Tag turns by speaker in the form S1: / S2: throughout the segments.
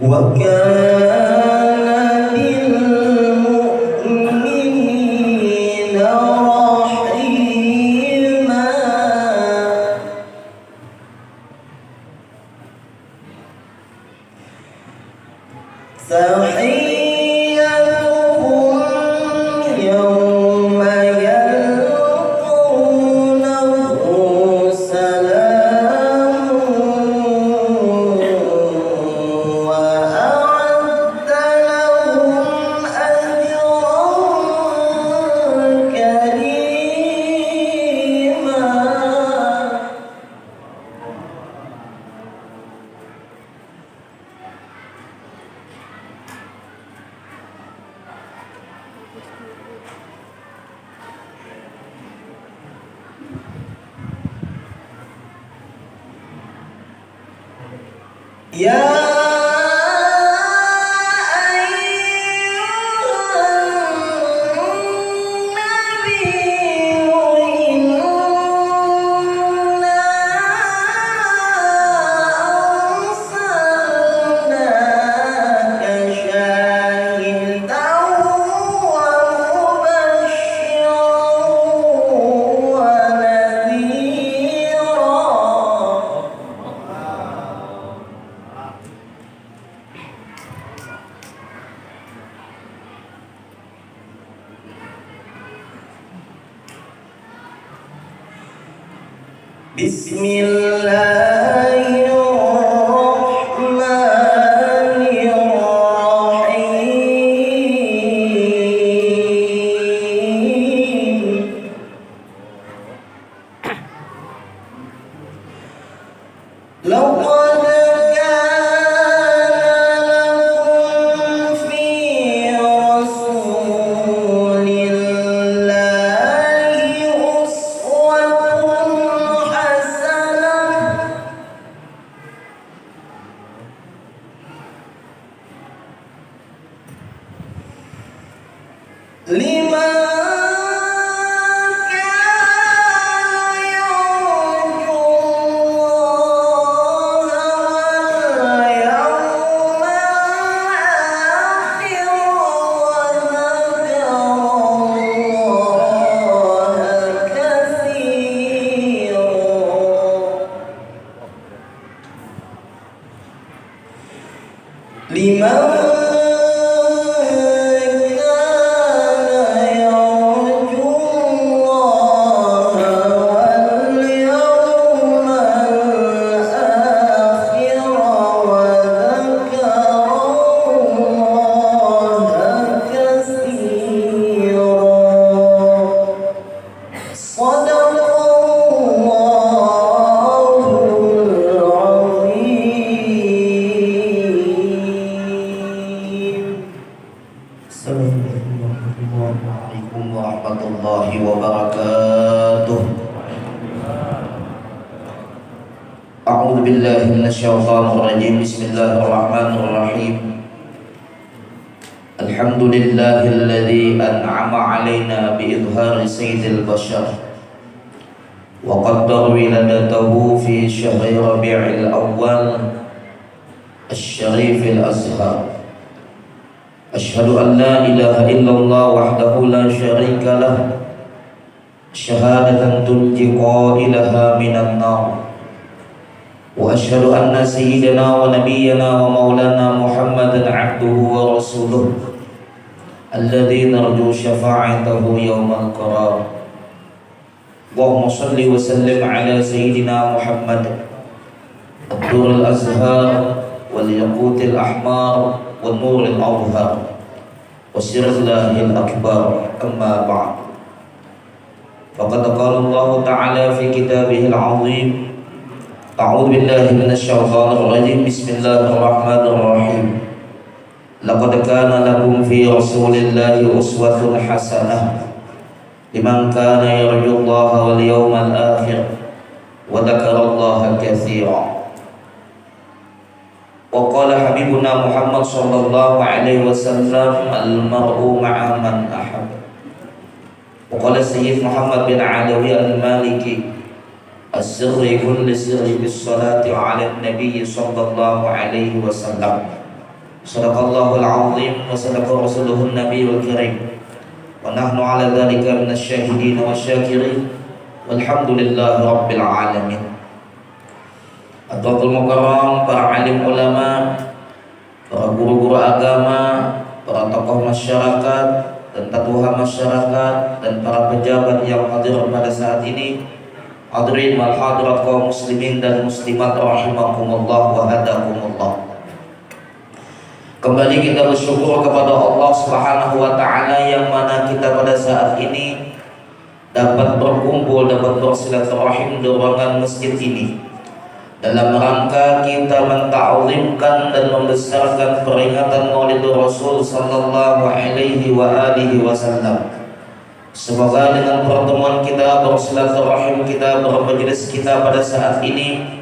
S1: Wa Ya
S2: Bismillahirrahmanirrahim. Alhamdulillahilladzi an'ama alaina bi'idhari sayyidil bashar wa qaddara wiladatahu fi syahri rabi'il awwal asy-syarifil azhar. Asyhadu an la ilaha illallah wahdahu la syarika lah syahadatan tunji qailaha minan nar. Wa asyhadu anna sayyidana wa nabiyyana wa maulana Muhammadan abduhu wa rasuluh alladzi narju syafa'atahu yaumal qarar. Allahumma shalli wa sallim ala sayyidina Muhammad ad-durrul azhar wal yaqutil ahmar wan nuril awhar wa sirrillahil akbar, amma ba'd. Faqad qala Allah ta'ala fi kitabihil 'azim. A'udzu billahi minasyaitonir rajim. Bismillahirrahmanirrahim. Laqad kana lakum fi rasulillahi uswatun hasanah liman kana yarjullaha wal yawmal akhir wa dzakarallaha katsiran. Wa qala habibuna Muhammad sallallahu alaihi wasallam al-mar'u ma'a man ahab. Wa qala Sayyid Muhammad bin Alawi al-Maliki as-sirri kulli sirri bis-salati 'ala an-nabiy sallallahu alaihi wasallam. Sadaqallahul 'azim wa sadaqa rasuluhun nabiyyul karim. Wa nahnu 'ala dzalika minasyahidin wasyakirin. Walhamdulillahi rabbil alamin. Adwatul mukarram, para alim ulama, para guru-guru agama, para tokoh masyarakat dan tatuha masyarakat, dan para pejabat yang hadir pada saat ini. Hadirin wal hadirat kaum muslimin dan muslimat rahimakumullah wa hadakumullah. Kembali kita bersyukur kepada Allah Subhanahu wa taala yang mana kita pada saat ini dapat berkumpul, dapat bersilaturahim di ruangan masjid ini dalam rangka kita menta'zimkan dan membesarkan peringatan Maulid Rasul sallallahu alaihi wa alihi wasallam. Semoga dengan pertemuan kita, bersilaturahim kita, bermajlis kita pada saat ini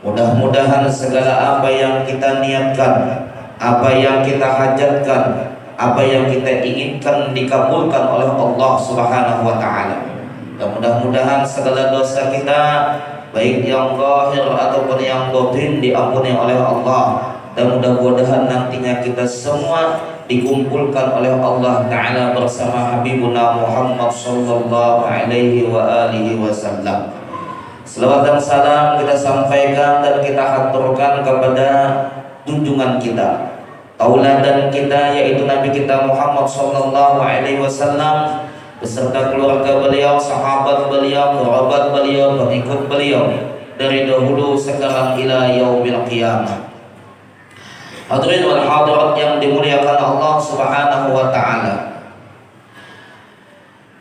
S2: Mudah-mudahan segala apa yang kita niatkan, apa yang kita hajatkan, apa yang kita inginkan dikabulkan oleh Allah Subhanahu wa taala. Dan mudah-mudahan segala dosa kita, baik yang zahir ataupun yang batin, diampuni oleh Allah. Dan mudah-mudahan nantinya kita semua dikumpulkan oleh Allah Ta'ala bersama Habibuna Muhammad sallallahu alaihi wa alihi wasallam. Selawat dan salam kita sampaikan dan kita haturkan kepada junjungan kita, tauladan kita, yaitu Nabi kita Muhammad sallallahu alaihi wasallam beserta keluarga beliau, sahabat beliau, kerabat beliau, pengikut beliau dari dahulu sekarang ila yaumil qiyamah. Hadirin wal hadirat yang dimuliakan Allah Subhanahu wa taala.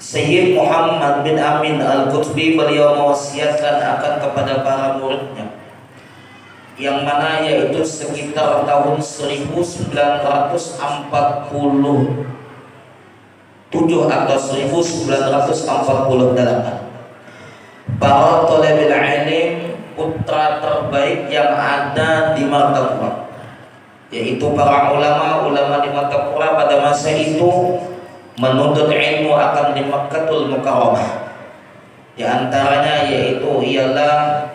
S2: Sayyid Muhammad bin Amin Al-Qutbi beliau mewasiatkan akan kepada para muridnya, yang mana yaitu sekitar tahun 1947 atau 1948. Para thalabil ilm, putra terbaik yang ada di Martapura, yaitu para ulama di Martapura pada masa itu menuntut ilmu akan di Makkahul Mukarramah. Di antaranya yaitu ialah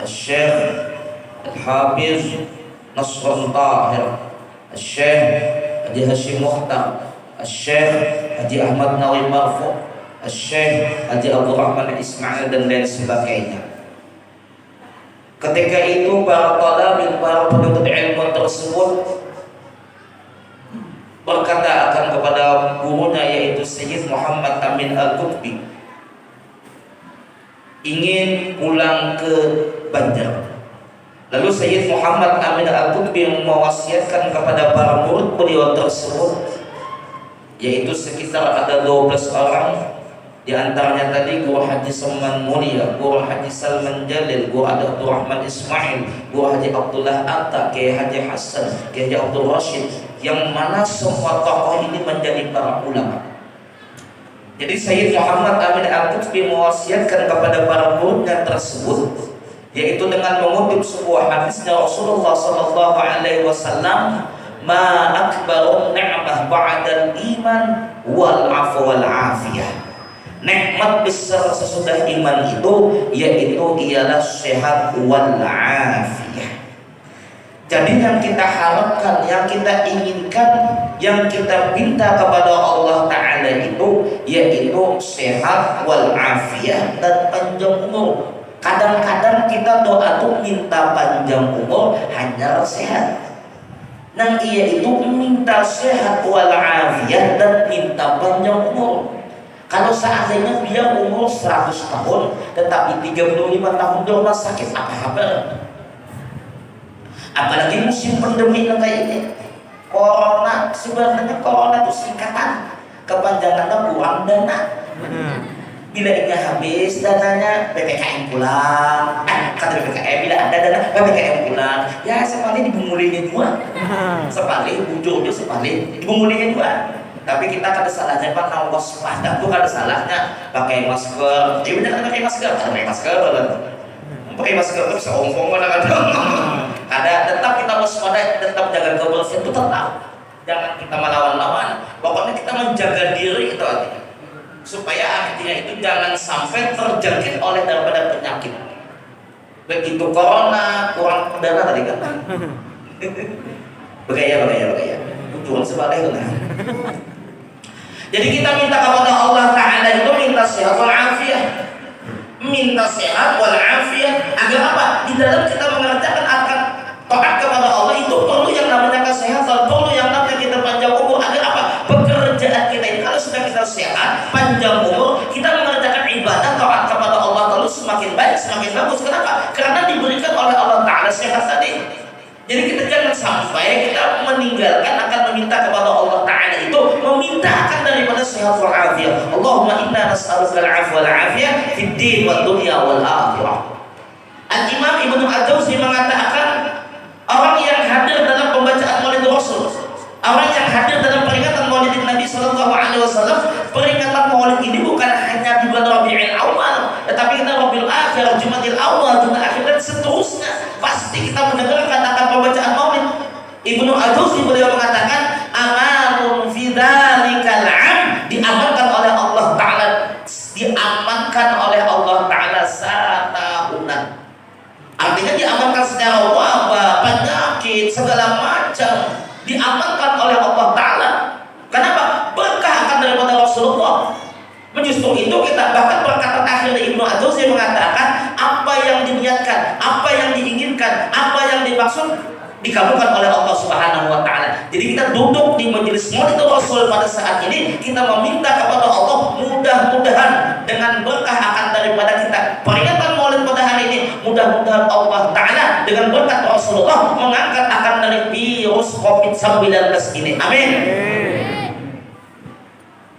S2: Syekh Al-Hafiz Nasrul Tahir, Syekh Haji Hashim Mukhtar, Syekh Haji Ahmad Nawawi Marfu, Syekh Haji Abdul Rahman Ismail dan lain sebagainya. Ketika itu para penuntut ilmu tersebut berkata akan kepada gurunya, yaitu Sayyid Muhammad Amin Al-Qutbi, ingin pulang ke Banjar. Lalu Sayyid Muhammad Amin Al-Qutbi mewasiatkan kepada para murid beliau tersebut, yaitu sekitar ada 12 orang. Di antaranya tadi Guru Haji Salman Mulia, Guru Haji Salman Jalil, Guru Abdul Rahman Ismail, Guru Haji Abdullah Atta, Kiai Haji Hasan, Kiai Haji Abdul Rashid, yang mana semua tokoh ini menjadi para ulama. Jadi Sayyid Muhammad Amin Al-Qutbi mewasiatkan kepada para muridnya tersebut, yaitu dengan mengutip sebuah hadisnya Rasulullah sallallahu alaihi wasallam, ma akbarun ni'mah ba'dal iman wal afwa wal afiyah. Nikmat besar sesudah iman itu yaitu ialah sehat wal afiyah. Jadi yang kita harapkan, yang kita inginkan, yang kita minta kepada Allah Ta'ala itu yaitu sehat wal afiyah dan panjang umur. Kadang-kadang kita doa tuh minta panjang umur hanya sehat. Nah ia itu minta sehat wal afiyah dan minta panjang umur. Kalau seandainya dia umur 100 tahun tetapi 35 tahun di rumah sakit, apa kabar? Apalagi musim pandemi kayak ini, corona. Sebenarnya corona itu singkatan, kepanjangannya kurang dana. Bila ini habis dananya, PPKM pulang. Kata PPKM, bila ada dana PPKM pulang. Ya sekali dibungulinya juga, sekali bujurnya sekali dibungulinya juga. Tapi kita kada salahnya pak nang waspada tuh, kada salahnya pakai masker. Ya benar, pakai masker, pakai masker. Pakai masker itu bisa ompong kadang-kadang. Ada, tetap kita waspada, tetap jaga kebersihan itu tetap. Jangan kita melawan-lawan. Pokoknya kita menjaga diri itu artinya, supaya akhirnya itu jangan sampai terjangkit oleh daripada penyakit. Begitu corona kurang dana tadi kan. Begaya. Tujuan sebagai itu. Jadi kita minta kepada Allah Ta'ala itu minta sehat wal afiyah. Minta sehat wal afiyah agar apa? Di dalam kita mengerjakan akan taat kepada Allah itu perlu yang namanya kesehatan, perlu yang namanya kita panjang umur. Agar apa? Pekerjaan kita ini kalau sudah kita sehat, panjang umur, kita mengerjakan ibadah taat kepada Allah terus semakin baik, semakin bagus. Kenapa? Karena diberikan oleh Allah Ta'ala sehat tadi. Jadi kita jangan sampai kita meninggalkan akan meminta kepada Allah Ta'ala itu, meminta akan daripada sehat wal afiyah. Allahumma inna nas'aluka al-'afwa wal afiyah fid din wad dunya wal akhirah. Al-Imam Ibnu Al-Jauzi mengatakan, orang yang hadir dalam pembacaan Maulid Rasul, orang yang hadir dalam peringatan Maulid Nabi sallallahu alaihi wasallam, peringatan Maulid ini bukan hanya di bulan Rabiul Awal, tetapi kita Rabiul Akhir, Jumadil Awal, Jumat Akhir dan seterusnya. Ibnu Al-Jauzi beliau mengatakan amanun fi dzalikal 'am, diamankan oleh Allah Ta'ala, diamankan oleh Allah Ta'ala satahunan. Artinya diamankan secara wabah, penyakit, segala macam diamankan oleh Allah Ta'ala. Kenapa? Berkah akan daripada Rasulullah. Justru itu kita bahkan perkataan akhir dari Ibnu Al-Jauzi mengatakan apa yang diniatkan, apa yang diinginkan, apa yang dimaksud dikabulkan oleh Allah Subhanahu wa Ta'ala. Jadi kita duduk di majelis maulid Rasul pada saat ini, kita meminta kepada Allah mudah-mudahan dengan berkah akan daripada kita peringatan maulid pada hari ini, mudah-mudahan Allah Ta'ala dengan berkat Rasulullah mengangkat akan dari virus COVID-19 ini. Amin.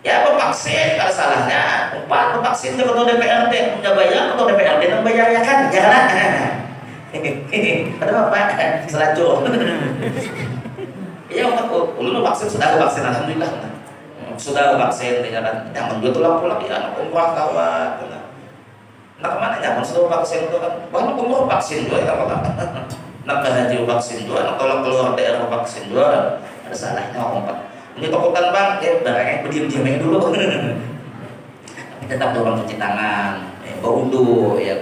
S2: Ya, vaksin kalau salahnya umpan vaksin ketua DPRD punya bayar, ketua DPRD yang bayar ya kan, jangan ada apa selacur. Ya, ulun vaksin sudah vaksin, alhamdulillah sudah vaksin, jangan juga tulang ya anak umrah kawan, nak kemana jangan sudah vaksin itu kan, bahkan umrah vaksin juga ya apa nak haji vaksin juga, nak tolong keluar daerah vaksin juga, ada salahnya ngomong. Ini tokokan bang, barangnya berdiam-diam dulu. Tapi tetap dorong cuci tangan, berwudu, ya.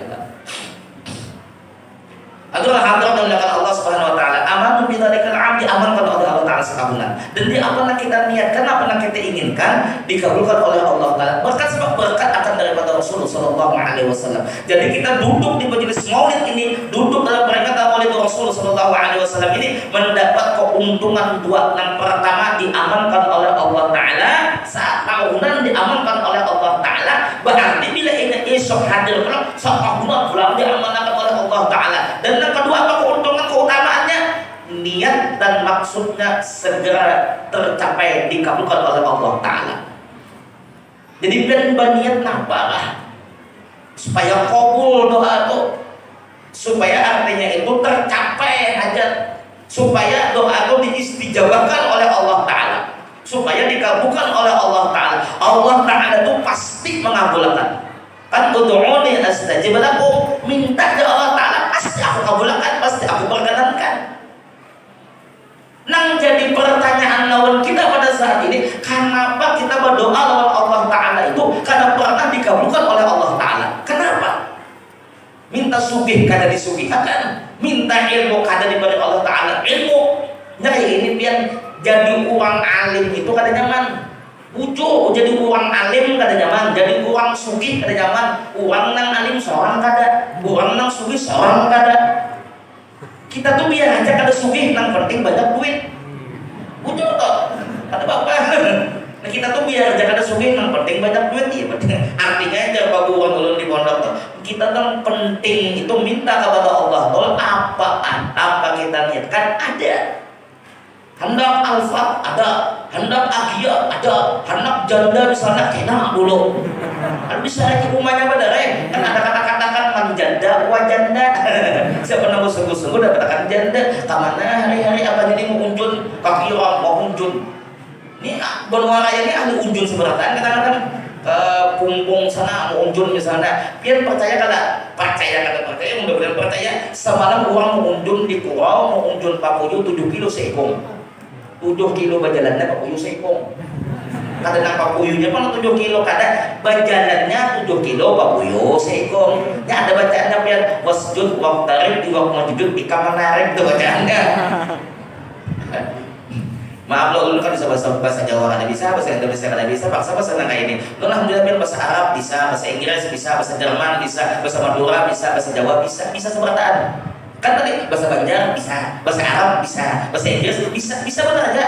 S2: Adalah hadrat dan dilakukan Allah Subhanahu Wa Taala. Amanu bidzalikal 'am, diamankan oleh Allah Taala sekabulan. Dan di apa yang kita niatkan, apa yang kita inginkan, dikabulkan oleh Allah Taala. Berkat sebab berkat akan daripada Rasulullah Sallallahu Alaihi Wasallam. Jadi kita duduk di majelis maulid ini, duduk dalam peringatan maulid Rasulullah Sallallahu Alaihi Wasallam ini mendapat keuntungan dua. Yang pertama diamankan oleh Allah Taala, saat tahunan diamankan oleh Allah Taala. Berarti bila ini esok hadir pulang, saat tahunan pulang diamankan oleh Allah Taala. Dan yang kedua apa keuntungan keutamaannya? Niat dan maksudnya segera tercapai, dikabulkan oleh Allah Ta'ala. Jadi niat nampaklah supaya kabul doa itu, supaya artinya itu tercapai hajat, supaya doa itu diistijabahkan oleh Allah Ta'ala, supaya dikabulkan oleh Allah Ta'ala. Allah Ta'ala itu pasti mengabulkan. Kan ud'uni astajib lakum, minta ke Allah Ta'ala pasti aku kabulkan, pasti aku perkenankan. Nang jadi pertanyaan lawan kita pada saat ini, kenapa kita berdoa lawan Allah Ta'ala itu karena pernah dikabulkan oleh Allah Ta'ala? Kenapa? Minta sugih kada disugihkan, minta ilmu kada diberi Allah Ta'ala ilmu. Nyari ini biar jadi uang alim itu kada nyaman. Ujo jadi uang alim kada nyaman, jadi uang sugih kada nyaman. Uang nang alim seorang kada, uang nang sugih seorang kada. Kita tuh biar aja kada sugih, nang penting banyak duit. Ujo toh, kata bapak. Nah kita tuh biar aja kada sugih, nang penting banyak duit. Iya penting. Artinya aja babu uang ulun di pondok tuh. Kita tuh penting itu minta kepada Allah Ta'ala apa kita niatkan ada. Hendak alfat ada, hendak agia ada, hendak janda misalnya kena dulu. Kan bisa lagi rumahnya badare, kan ada kata-kata kan man janda, wa janda. Siapa nama sungguh-sungguh dapat kata janda, kamana hari-hari apa jadi mau unjun, kaki orang mau unjun. Ini benua raya ini ahli unjun seberatan, kadang-kadang ke punggung sana mau unjun misalnya. Biar percaya kada percaya, mudah-mudahan percaya. Semalam orang mau unjun di Kurau, mau unjun Papuyu 7 kilo seekong. 7 kilo bajalannya Papuyu seekong. Kada nang Papuyunya pun 7 kilo, kada bajalannya 7 kilo Papuyu seekong. Ya ada bacaannya biar wasjud waqtarib di waqt majud ika menarik itu bacaannya. Maaf lo kan bisa bahasa Jawa kada bisa, bahasa Indonesia kada bisa, paksa bahasa nang kayak ini. Lo alhamdulillah biar bahasa Arab bisa, bahasa Inggris bisa, bahasa Jerman bisa, bahasa Madura bisa, bahasa Jawa bisa seberataan. Kan tadi bahasa Banjar bisa, bahasa Arab bisa, bahasa Inggris bisa benar aja.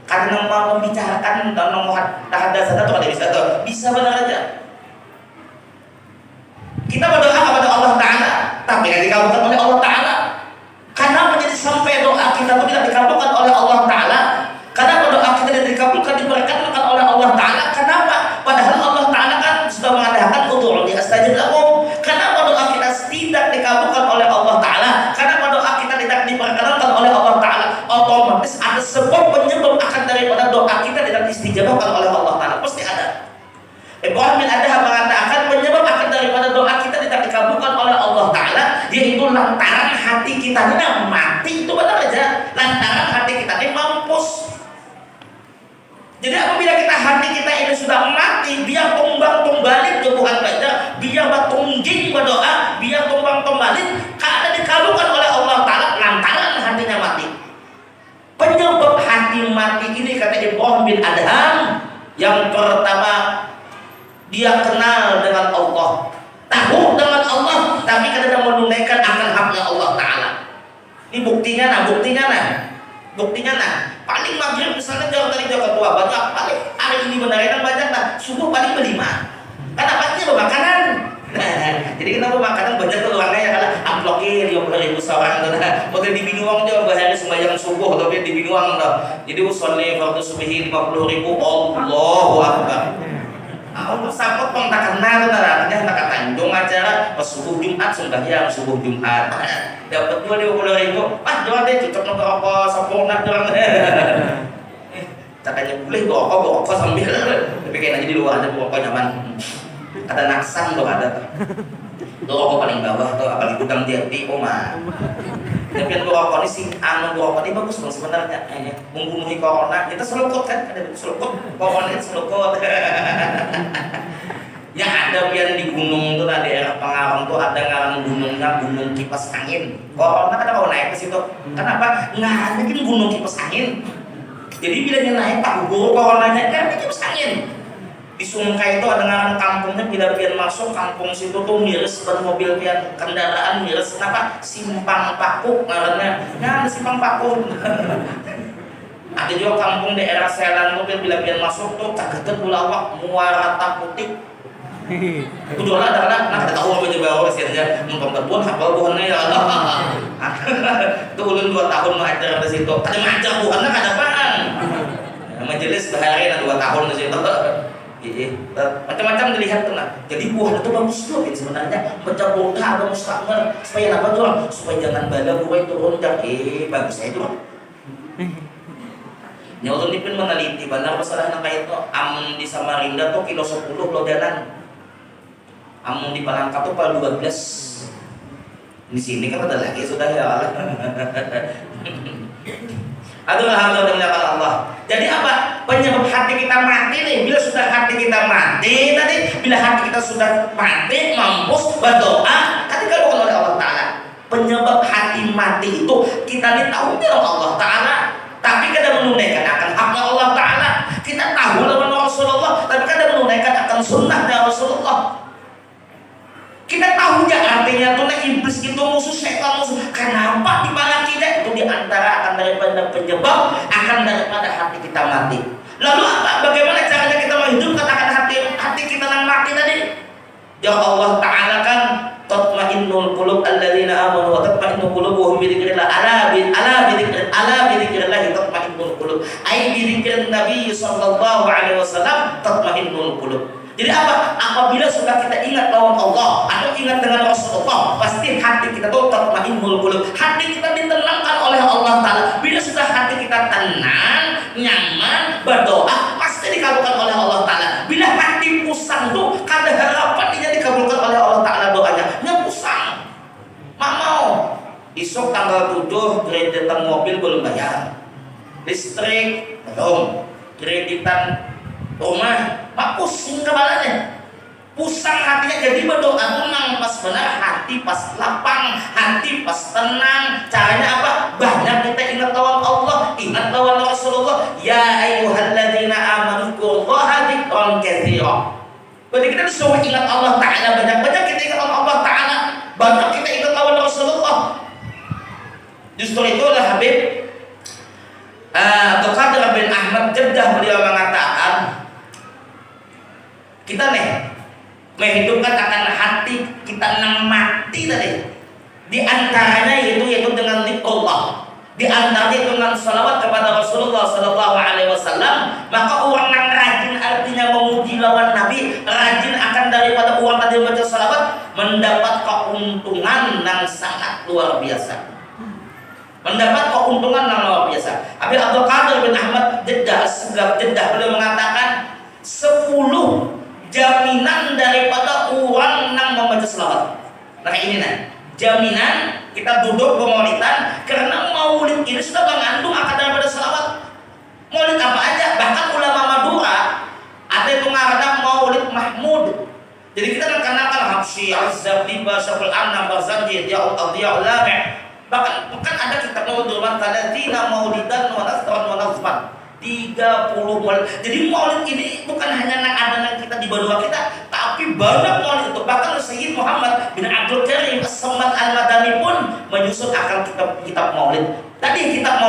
S2: Karena mau membicarakan dan mau tahaddatsan atau kada bisa tuh, bisa benar aja. Kita berdoa kepada Allah Ta'ala, tapi tidak dikabulkan oleh Allah Ta'ala. Karena menjadi sampai doa kita itu tidak dikabulkan oleh Allah Ta'ala. Karena doa kita tidak dikabulkan, diberkatkan oleh Allah Ta'ala. Kenapa? Padahal Allah Ta'ala kan sudah mengatakan ud'uni astajib lakum. Kenapa doa kita tidak dikabulkan oleh Allah Ta'ala? Kenapa doa kita tidak diperkenankan oleh Allah Ta'ala? Otomatis ada sebab penyebab akan daripada doa kita tidak istijabahkan oleh Allah Ta'ala. Pasti ada. Ibrahim bin Adham mengatakan penyebab akan daripada doa kita tidak dikabulkan oleh Allah Ta'ala, yaitu lantaran hati kita ini mati. Itu benar aja. Lantaran hati kita hati kita ini sudah mati, biar tumbang tumbalik bukan belajar, biar batungjing berdoa, biar tumbang tumbalik karena dikabulkan oleh Allah Ta'ala lantaran hatinya mati. Penyebab hati mati ini kata Ibrahim bin Adham, yang pertama dia kenal dengan Allah, tahu dengan Allah, tapi kadang menunaikan akan haknya Allah Ta'ala. Ini buktinya paling maghrib misalnya jauh dari jauh ketua banyak, paling hari ini beneran banyak lah, subuh paling berlima karena pastinya bermakanan. Jadi kenapa makanan banyak tuh orangnya ya kalau amplokir 50.000 seorang tuh, mungkin di Binuang juga bahari sembahyang subuh tapi di Binuang tuh, jadi usolnya waktu subuhi 50.000, Allahu Akbar. Aku sapot pang tak kenal tuh naranya tak Tanjung acara pas subuh Jumat sembahyang subuh Jumat dapat 20.000. Jual deh cocok nongkrong apa sempurna doang. Katanya boleh bawa sambil tapi kayaknya di luar ada bawa nyaman. Ada naksang tuh ada tuh paling bawah tuh apalagi gudang jati mah. Tapi yang rokok ini sih rokok ini bagus bang sebenarnya, membunuhi corona. Kita selukut kan, ada selukut, corona itu selukut. Yang ada biar di gunung tuh ada daerah Pengarang tuh ada ngarang gunungnya gunung kipas angin. Corona kan kalau naik ke situ, kenapa? Nggak mungkin gunung kipas angin. Jadi bilanya naik tak guru coronanya kan kipas angin. Di Sungkai itu ada ngarang kampungnya bila pian masuk kampung situ tuh miris ban mobil pian kendaraan miris. Kenapa? Simpang Pakuk ngarannya. Nah, ada Simpang Pakuk. Ada juga kampung daerah Selan tuh bila pian masuk tuh kagetet bulawak Muara Putih. Udah lah nah ada tahu apa juga orang sih numpang kebun hafal buahnya ya Allah. Itu ulun 2 tahun ngajar di situ. Ada ngajar buahnya kada apaan. Majelis bahari 2 tahun di situ. Macam-macam dilihat tuh nah. Jadi buah itu bagus tuh sebenarnya mencampur ada mustakmer supaya apa tuh? Supaya jangan bala buah itu runjang. Bagus aja tuh. Nyawun ini pun meneliti benar masalah kayak itu. Amun di Samarinda tuh kilo 10 lodanan. Amun di Palangka tuh pada 12. Di sini kan ada lagi sudah ya. Aduh alhamdulillah Allah. Jadi apa? Penyebab hati kita mati nih. Bila sudah hati kita mati tadi, bila hati kita sudah mati, mampus berdoa, tadi kalau oleh Allah Ta'ala. Penyebab hati mati itu kita nih tahu dari Allah Ta'ala, tapi kadang menunaikan akan haknya Allah Ta'ala. Kita tahu dengan Rasulullah, tapi kadang menunaikan akan sunnahnya Rasulullah. Kita tahu ya artinya tuh iblis itu musuh, setan musuh. Kenapa di mana kita itu diantara akan daripada penyebab akan daripada hati kita mati. Lalu apa? Bagaimana caranya kita menghidupkan akan hati kita yang mati tadi? Ya Allah Ta'ala kan tatma'innul qulub alladzina amanu wa tatma'innu qulubuhum bi dzikrillah ala bi dzikrillah tatma'innul qulub. Ai bi dzikrin Nabi sallallahu alaihi wasallam tatma'innul qulub. Jadi apa? Apabila sudah kita ingat lawan Allah atau ingat dengan Rasulullah, pasti hati kita tuh tatma'innul qulub. Hati kita ditenangkan oleh Allah Ta'ala. Bila sudah hati kita tenang, nyaman, berdoa, pasti dikabulkan oleh Allah Ta'ala. Bila hati pusang tuh, kada harapan dia dikabulkan oleh Allah Ta'ala doanya. Nya pusang. Mau. Besok tanggal 7 kreditan mobil belum bayar. Listrik belum. Kreditan rumah, pusing kepalanya, pusang hatinya. Jadi berdoa tuh nang pas benar, hati pas lapang, hati pas tenang. Caranya apa? Banyak kita ingat lawan Allah, ingat lawan Rasulullah. Ya ayyuhalladzina amanu dzkurullaha dzikran katsira. Berarti kita disuruh ingat Allah Ta'ala, banyak-banyak kita ingat Allah Ta'ala, banyak kita ingat lawan Rasulullah. Justru itulah Habib Abdul Qadir bin Ahmad Jeddah beliau mengatakan, kita nih menghidupkan akan hati kita yang mati tadi. Di antaranya yaitu dengan zikrullah. Di antaranya dengan salawat kepada Rasulullah sallallahu alaihi wasallam. Maka orang yang rajin artinya memuji lawan Nabi, rajin akan daripada orang tadi membaca salawat, mendapat keuntungan yang sangat luar biasa. Mendapat keuntungan yang luar biasa. Habib Abdul Qadir bin Ahmad Jeddah beliau mengatakan 10 jaminan daripada orang yang membaca selawat. Nah ini nah, jaminan kita duduk bermaulidan karena maulid ini sudah mengandung akan daripada selawat. Maulid apa aja, bahkan ulama Madura Syarhul Anam Barzanji Diyaul Lami'. Bahkan ada kitab Maulid Talatina Maulidan wa Nasran wa Nazman 30 maulid. Jadi maulid ini bukan hanya ada kita di Badua kita, tapi banyak maulid itu. Bahkan Sayyid Muhammad bin Abdul Karim As-Samad Al-Madani pun menyusun akan kitab maulid. Tadi kitab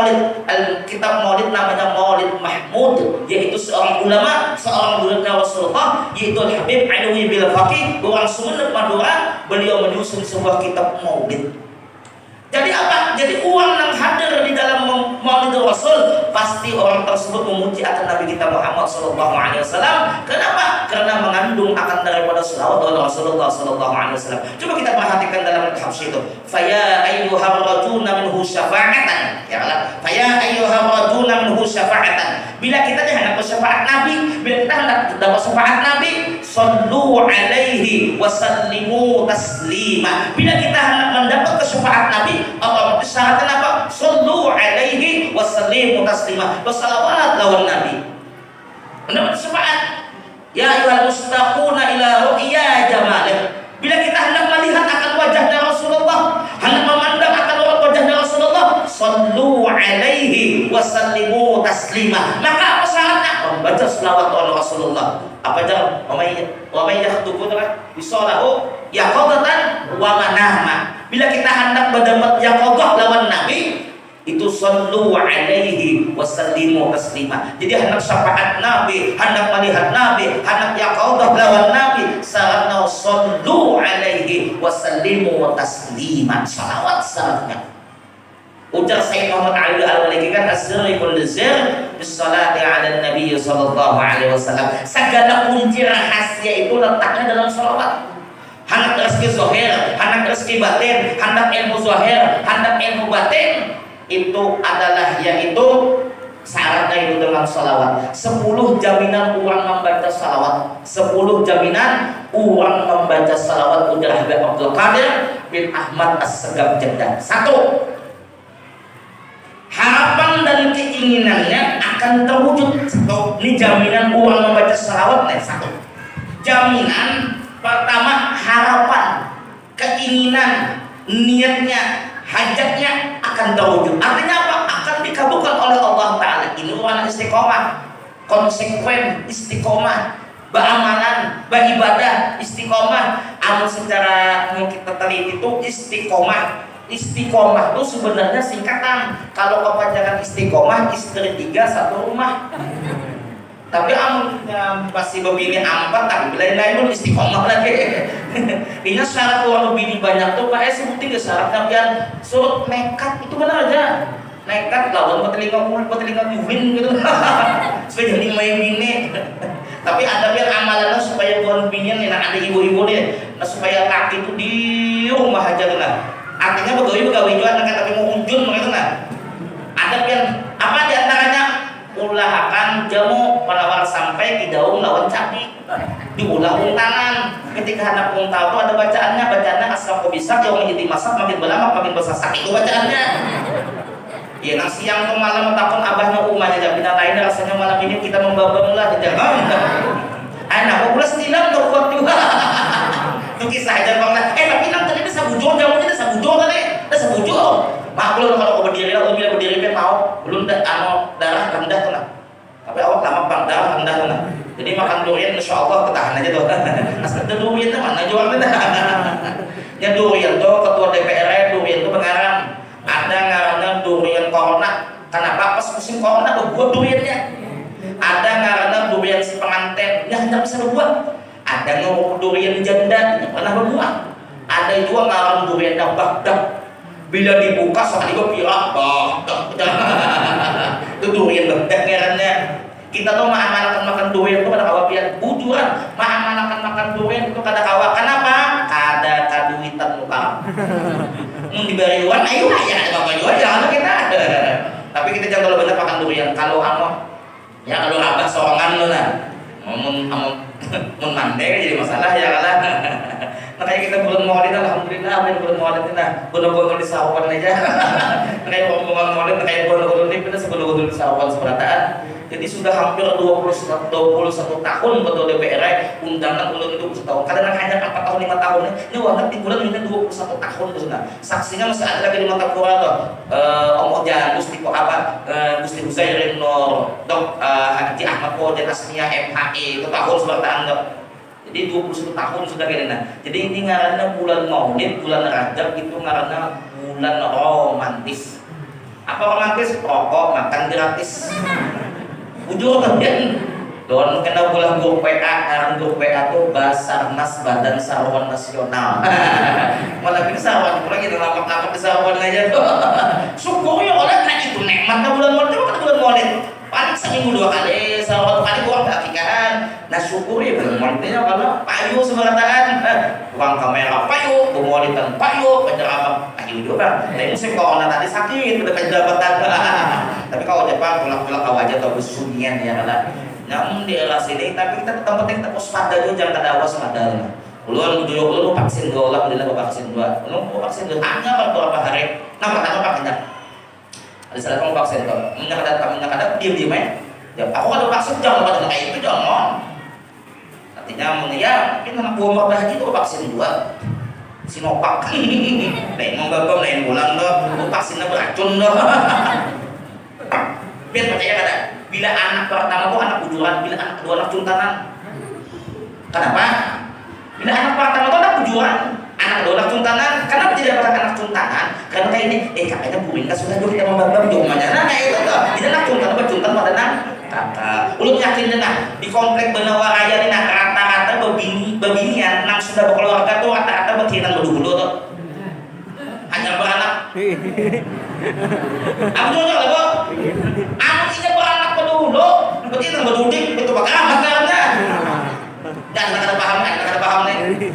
S2: maulid namanya Maulid Mahmud, yaitu seorang ulama, seorang muridnya Rasulullah, yaitu Habib Alwi bil Faqih, orang Sumeneb Madura. Beliau menyusun sebuah kitab maulid. Jadi apa? Jadi uang yang hadir di dalam Maulid Rasul pasti orang tersebut memuji akan Nabi kita Muhammad sallallahu alaihi wasallam. Kenapa? Karena mengandung akan daripada selawat dari Rasulullah sallallahu alaihi wasallam. Coba kita perhatikan dalam hadis itu. Faya ayyuhar rajuna minhu syafa'atan. Ya Allah. Faya ayyuhar rajuna minhu syafa'atan. Bila kita hendak bersyafaat Nabi, bila kita hendak dapat syafaat Nabi, sallu alaihi wa sallimu taslima. Bila kita hendak mendapat syafaat Nabi, otomatis syaratnya apa? Sallu alaihi wa sallimu taslima. Bersalawat lawan Nabi. Mendapat syafaat. Ya ayyuhal mustaquna ila ru'ya jamalih. Bila kita hendak melihat akan wajahnya Rasulullah, hendak memandang akan wajahnya Rasulullah, sallu alaihi wa sallimu taslima. Maka apa syaratnya? Membaca selawat kepada Rasulullah. Apa aja? Wa may yakhtubun bisalahu yaqadatan wa manama. Bila kita hendak mendapat yaqadah lawan Nabi, itu sallu alaihi wa sallimu taslima. Jadi hendak syafaat Nabi, hendak melihat Nabi, hendak yaqadah lawan Nabi, syaratnya sallu alaihi wa sallimu taslima. Salawat syaratnya. Ujar Sayyid Muhammad Ali Al-Maliki kan asrikul zir bisalati ala Nabi sallallahu alaihi wasallam. Segala kunci rahasia itu letaknya dalam salawat. Hendak rezeki zahir, hendak rezeki batin, hendak ilmu zahir, hendak ilmu batin, itu adalah yaitu syaratnya itu dengan salawat. 10 jaminan orang membaca salawat. 10 jaminan orang membaca salawat ujar Habib Abdul Qadir bin Ahmad As-Segaf Jeddah. 1. Harapan dan keinginannya akan terwujud. Ini jaminan orang membaca salawat. 1. Jaminan pertama, harapan, keinginan, niatnya, hajatnya akan terwujud. Artinya apa? Akan dikabulkan oleh Allah Ta'ala. Ini orang istiqomah, konsekuen, istiqomah, beramalan, beribadah, istiqomah. Amal secara yang kita teliti itu istiqomah. Istiqomah itu sebenarnya singkatan. Kalau kepanjangan istiqomah, istri 3 satu rumah. Tapi amalnya pasti berbini 4, tapi lain-lain pun istiqomah lagi. Ini syarat orang berbini banyak tuh Pak sebutin ke syaratnya biar surut nekat itu benar aja. Nekat lawan petelinga muhin gitu. Supaya jadi main bini. Tapi ada biar amalannya supaya bukan binian nih, ada ibu-ibu nih, nah, supaya laki itu di rumah aja lah. Artinya begawi juga kan, tapi mau unjun begitu nah. Ada biar apa diantaranya? Ulahakan jamu pada sampai di daun lawan capi diulah untangan. Ketika anak unta itu ada bacaannya asal kau bisa jauh menjadi masak makin berlama makin bersasak, itu bacaannya. Ya nang siang tuh malam takut abahnya umahnya jam kita lain rasanya malam ini kita membabam lah di jalan. Anak aku plus tilam tuh kuat juga. Itu kisah aja banget. Tapi nang tadi bisa bujur jamunya bisa bujur tadi, bisa bujur. Maklum kalau kau berdiri, kau bila berdiri kan mau belum darah rendah tuh nah. Tapi awak lama bang darah rendah tuh nah. Jadi makan durian insya Allah ketahan aja tuh. Asal durian tuh mana jual kita. Ya durian tuh ketua DPR durian tuh pengarang. Ada ngarannya durian corona. Kenapa pas musim corona tuh buat duriannya. Ada ngarannya durian si pengantin. Ya tidak bisa berbuat. Ada ngomong durian janda, pernah berbuat. Ada juga ngaran durian yang Baghdad. Bila dibuka sekali gue pirah, itu durian Baghdad ngarannya. Kita tuh mengamalkan makan durian itu pada kawa pian bujuran, mengamalkan makan durian itu kada kawa. Kenapa? Kada kaduitan muka. Diberi uang, ayo aja bapak jual jangan kita. Tapi kita jangan kalau benar makan durian. Kalau amo, ya kalau abah sorangan lo lah, mau mandek jadi masalah ya kalah. Makanya kita bulan Maulid, alhamdulillah, bulan Maulid ini nah, bulan di sahawan aja. Makanya bulan Maulid, makanya bulan ini kita sebelum di sahawan seberataan. Jadi sudah hampir 21 tahun betul DPR undangan belum itu 1 tahun. Kadang hanya 4 tahun 5 tahun. Ini wanita di bulan ini 21 tahun itu sudah. Saksinya masih ada lagi di mata Quran tuh. Om Ojan, Gusti apa? Gusti Huzairin Nur, Dok Haji Ahmad Koden Asnia MHE itu tahun seberataan tuh. Jadi 21 tahun sudah kayaknya. Jadi ini ngaranna bulan Maulid, bulan Rajab itu ngaranna bulan romantis. Apa romantis? Rokok, makan gratis. Ujung kemudian don kena bulan grup WA, grup WA tuh Basarnas Badan Sarwan Nasional. Malah ini sarwan lagi lapak-lapak di sarwan aja tuh. Syukurnya orang kena itu nikmatnya bulan Maulid, kan bulan Maulid. Paling seminggu 2 kali, satu kali gua keakikan. Nah syukuri bulan Maulidnya kalau payu seberataan, uang kamera payu, pemolitan payu, penceramah payu juga. Tapi musim corona tadi sakit, udah penjabatan. Tapi kalau Jepang pulang-pulang kau aja atau bersunyian ya karena namun di era sini, tapi kita tetap penting tetap waspada juga, jangan ada awas madal. Ulun dulu vaksin 2 ulang, alhamdulillah vaksin 2. Ulun vaksin 2 hanya beberapa hari. Nah pertama vaksinnya. Ada salah kamu vaksin tuh. Menyakada diam-diam ya. Aku kalau vaksin jangan pada kayak itu jangan. Artinya ya mungkin anak buah mabah itu vaksin 2. Sinovac. Lain membabam lain bulan tuh. Vaksinnya beracun tuh. Biar percaya kada. Bila anak pertama tuh anak bujuran, bila anak kedua anak cuntanan. Kenapa? Bila anak pertama tuh anak bujuran, anak kedua anak cuntanan. Kenapa tidak pada anak cuntanan? Karena kayak ini, kakaknya burin kan sudah dulu kita membabam di rumahnya. Nah kayak itu tuh. Tidak anak cuntanan, bercuntan pada anak kakak. Ulun yakin nah di komplek Benawa Raya ini nah rata-rata bebinian, nang sudah berkeluarga tuh rata-rata berkhinan berdulu tuh. Hanya beranak. Aku juga lah bu. Aku tidak beranak berdulu. Berarti yang berduding itu bakal amat karena. Dan kada paham nih.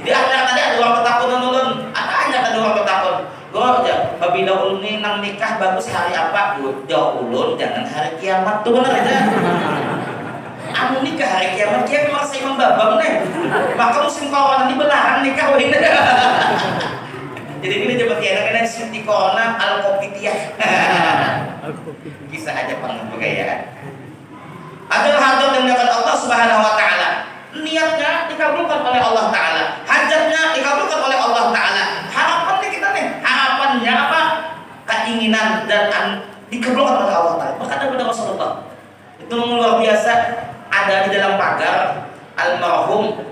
S2: Jadi aku tadi ada orang ketakutan ulun. Ada orang ketakut. Gue aja. Babila ulun ini nang nikah bagus hari apa? Jauh ulun jangan hari kiamat tuh bener aja. Aku nikah hari kiamat dia masih membabam nih. Maka musim kawan nanti benaran nikah ini. Jadi ini coba kiana Siti Corona Al-Kopitiah. Kisah aja pengagayaan. Adalah hajat yang dilakukan Allah Subhanahu Wa Taala. Niatnya dikabulkan oleh Allah Taala. Hajatnya dikabulkan oleh Allah Taala. Harapannya kita nih, harapannya apa? Keinginan dan dikabulkan oleh Allah Taala. Maka ada pada Rasulullah. Itu luar biasa. Ada di dalam pagar almarhum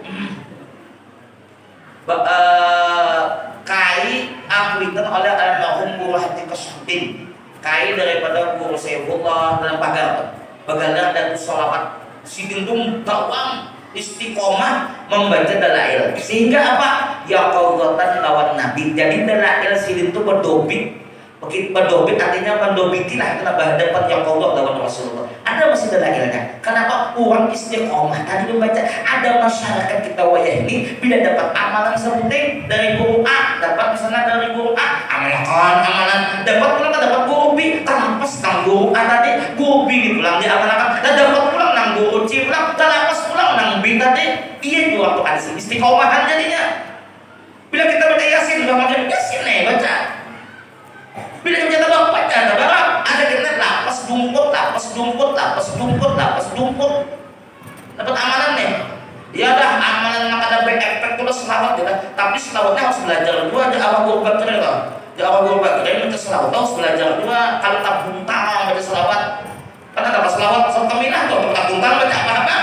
S2: kai aplikan oleh almarhum Guru Hati Kesutin, kai daripada Guru Saifullah dalam pagar dan sholawat sidindung tawam istiqomah membaca dalail sehingga apa ya qaudatan lawan nabi. Jadi dalail sidin itu berdobit artinya mendobitilah itu dapat yang qaudat lawan Rasulullah. Ada masih dalailnya. Kenapa orang istiqomah tadi membaca? Ada masyarakat kita wayah ini bila dapat amalan sebuting dari guru A, dapat misalnya dari guru A amalan dapat pulang dapat guru B, kenapa sedang guru A tadi guru B dipulang di amalkan dan dapat pulang nang guru C pulang kenapa pulang nang B tadi. Iya juga waktu ada istiqomahan jadinya. Bila kita baca Yasin udah macam Yasin nih baca. Bila kita baca ada kita lapas dumput dapat amalan nih. Ya dah amalan maka ada back effect terus selawat ya. Tapi selawatnya harus belajar dua aja awal guru bakri loh. Di awal guru bakri baca selawat harus belajar dua. Kalau tak buntang baca selawat. Karena dapat selawat sokamilah tuh tak buntang baca apa?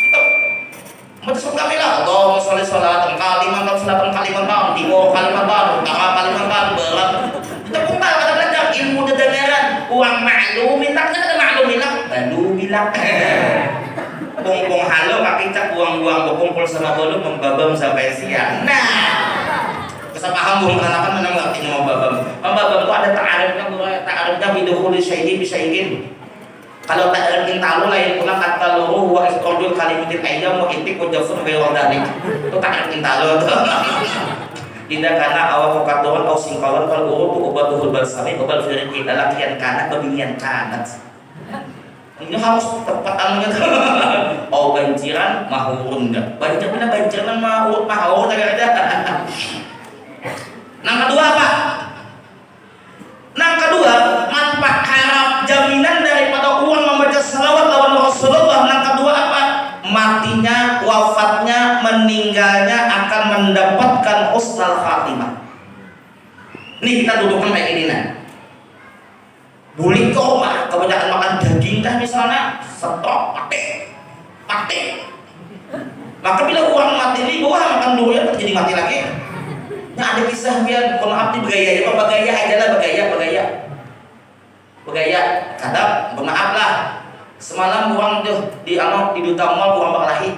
S2: Itu baca sokamilah. Allahumma sholli sholatan Kalimantan Kalimantan Timur Kalimantan Utara Kalimantan Barat. Itu buntang ada belajar ilmu kedengaran. Uang maklumin tak ada maklumin lah. Baru bilang. Bong halo kaki cak buang-buang berkumpul sama bolu membabam sampai siang. Nah, kesepaham bung kenakan mana ngerti mau babam. Membabam itu ada ta'arifnya bidukhuli syai'in bisyai'in. Kalau ta'arif intalu lain pula kata luruh wa isqordul kalimatil ayyam wa intik wa jafun wa dalik. Itu ta'arif intalu tuh. Tidak karena awal kokatoran atau singkawan kalau urut tu ubatuhul balsami ubal firqi lalakian kanat babinian kanat. Ini harus tepat anunya. Oh banjiran mahurun enggak? Banjiran mahur agak ada. Yang kedua apa? Yang kedua, manfaat harap jaminan daripada uang membaca salawat lawan Rasulullah. Yang kedua apa? Matinya, wafatnya, meninggalnya akan mendapatkan husnul khatimah. Nih kita dudukkan kayak gini nah. Boleh kok kebanyakan makan daging kah misalnya, stop, mati. Maka bila orang mati ini bawah makan dulu ya jadi mati lagi. Nah ada kisah biar maaf nih begaya ya, begaya aja lah begaya. Kata bermaaf lah. Semalam orang tuh di Duta Mall orang berkelahi.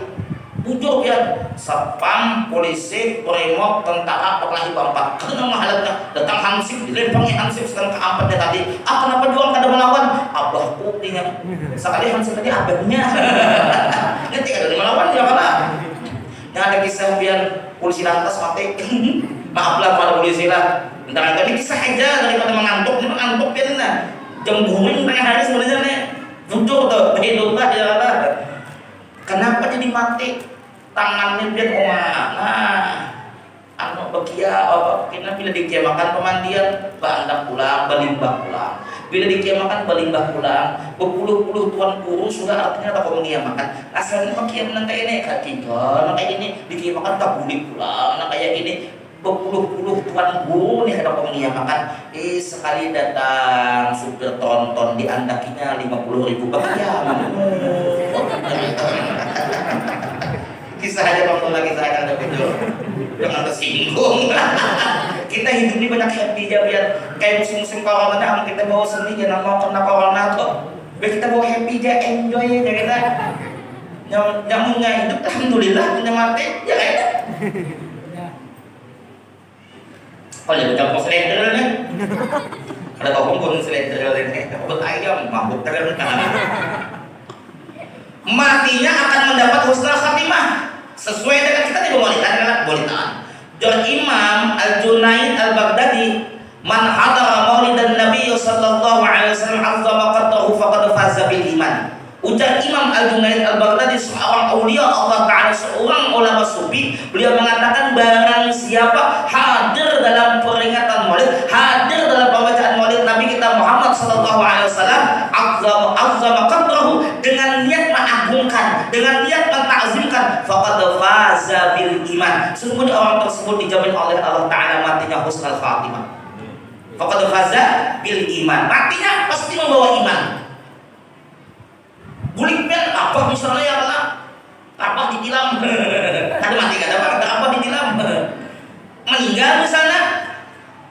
S2: Bujur ya, sapam, polisi, brimob, tentara berkelahi bampak. Karena mahalnya datang Hansip, dilempangnya Hansip sekarang ke ampatnya tadi. Kenapa juang kada melawan? Abahku ingat. Sekali Hansip tadi abahnya. Nanti kada melawan ya kalah. Yang ada kisah biar polisi lantas mati. Maaflah pada polisi lah. Entar tadi kisah aja daripada mengantuk biar nah. Jam guring tengah hari sebenarnya nih. Bujur tuh, hiduplah jalan. Kenapa jadi mati? Tangannya dia bekia kita bila dikemakan pemandian banda pulang balimbah pulang, bila dikemakan balimbah pulang berpuluh-puluh tuan guru sudah artinya tak mau mengiamakan asalnya makiam nanti ini ketiga kayak ini dikemakan tak boleh pulang kayak ini berpuluh-puluh tuan guru nih ada mengiamakan sekali datang supir tonton diandakinya 50.000 bakia kisah aja waktu lagi saya akan betul jangan tersinggung. Kita hidup ini banyak happy aja biar kayak musim-musim corona dah kita bawa seni jangan mau kena corona tuh biar kita bawa happy aja enjoy aja kita nyamuknya hidup alhamdulillah punya mati ya kan oh ya campur slender nih ada kau pun slender ini obat ayam mabuk terus matinya akan mendapat husnul khatimah sesuai dengan kita di wanita. Dan Imam Al-Junaid Al-Baghdadi man hadara maulidan Nabi sallallahu alaihi wasallam azza qaddahu faqad faza bil iman. Ujar Imam Al-Junaid Al-Baghdadi seorang aulia Allah Ta'ala, seorang ulama sufi, beliau mengatakan barang siapa hadir dalam peringatan maulid, hadir dalam pembacaan maulid Nabi kita Muhammad sallallahu alaihi wasallam azza qadrahu dengan niat mengagungkan, dengan niat mentakzimkan, faqad faza bil iman. Sesungguhnya orang tersebut dijamin oleh Allah Ta'ala matinya husnul khatimah. Faqad faza bil iman. Matinya pasti membawa iman. Buliknya apa misalnya ya Allah? Apa ditilam? Ada mati kada apa ditilam? Meninggal misalnya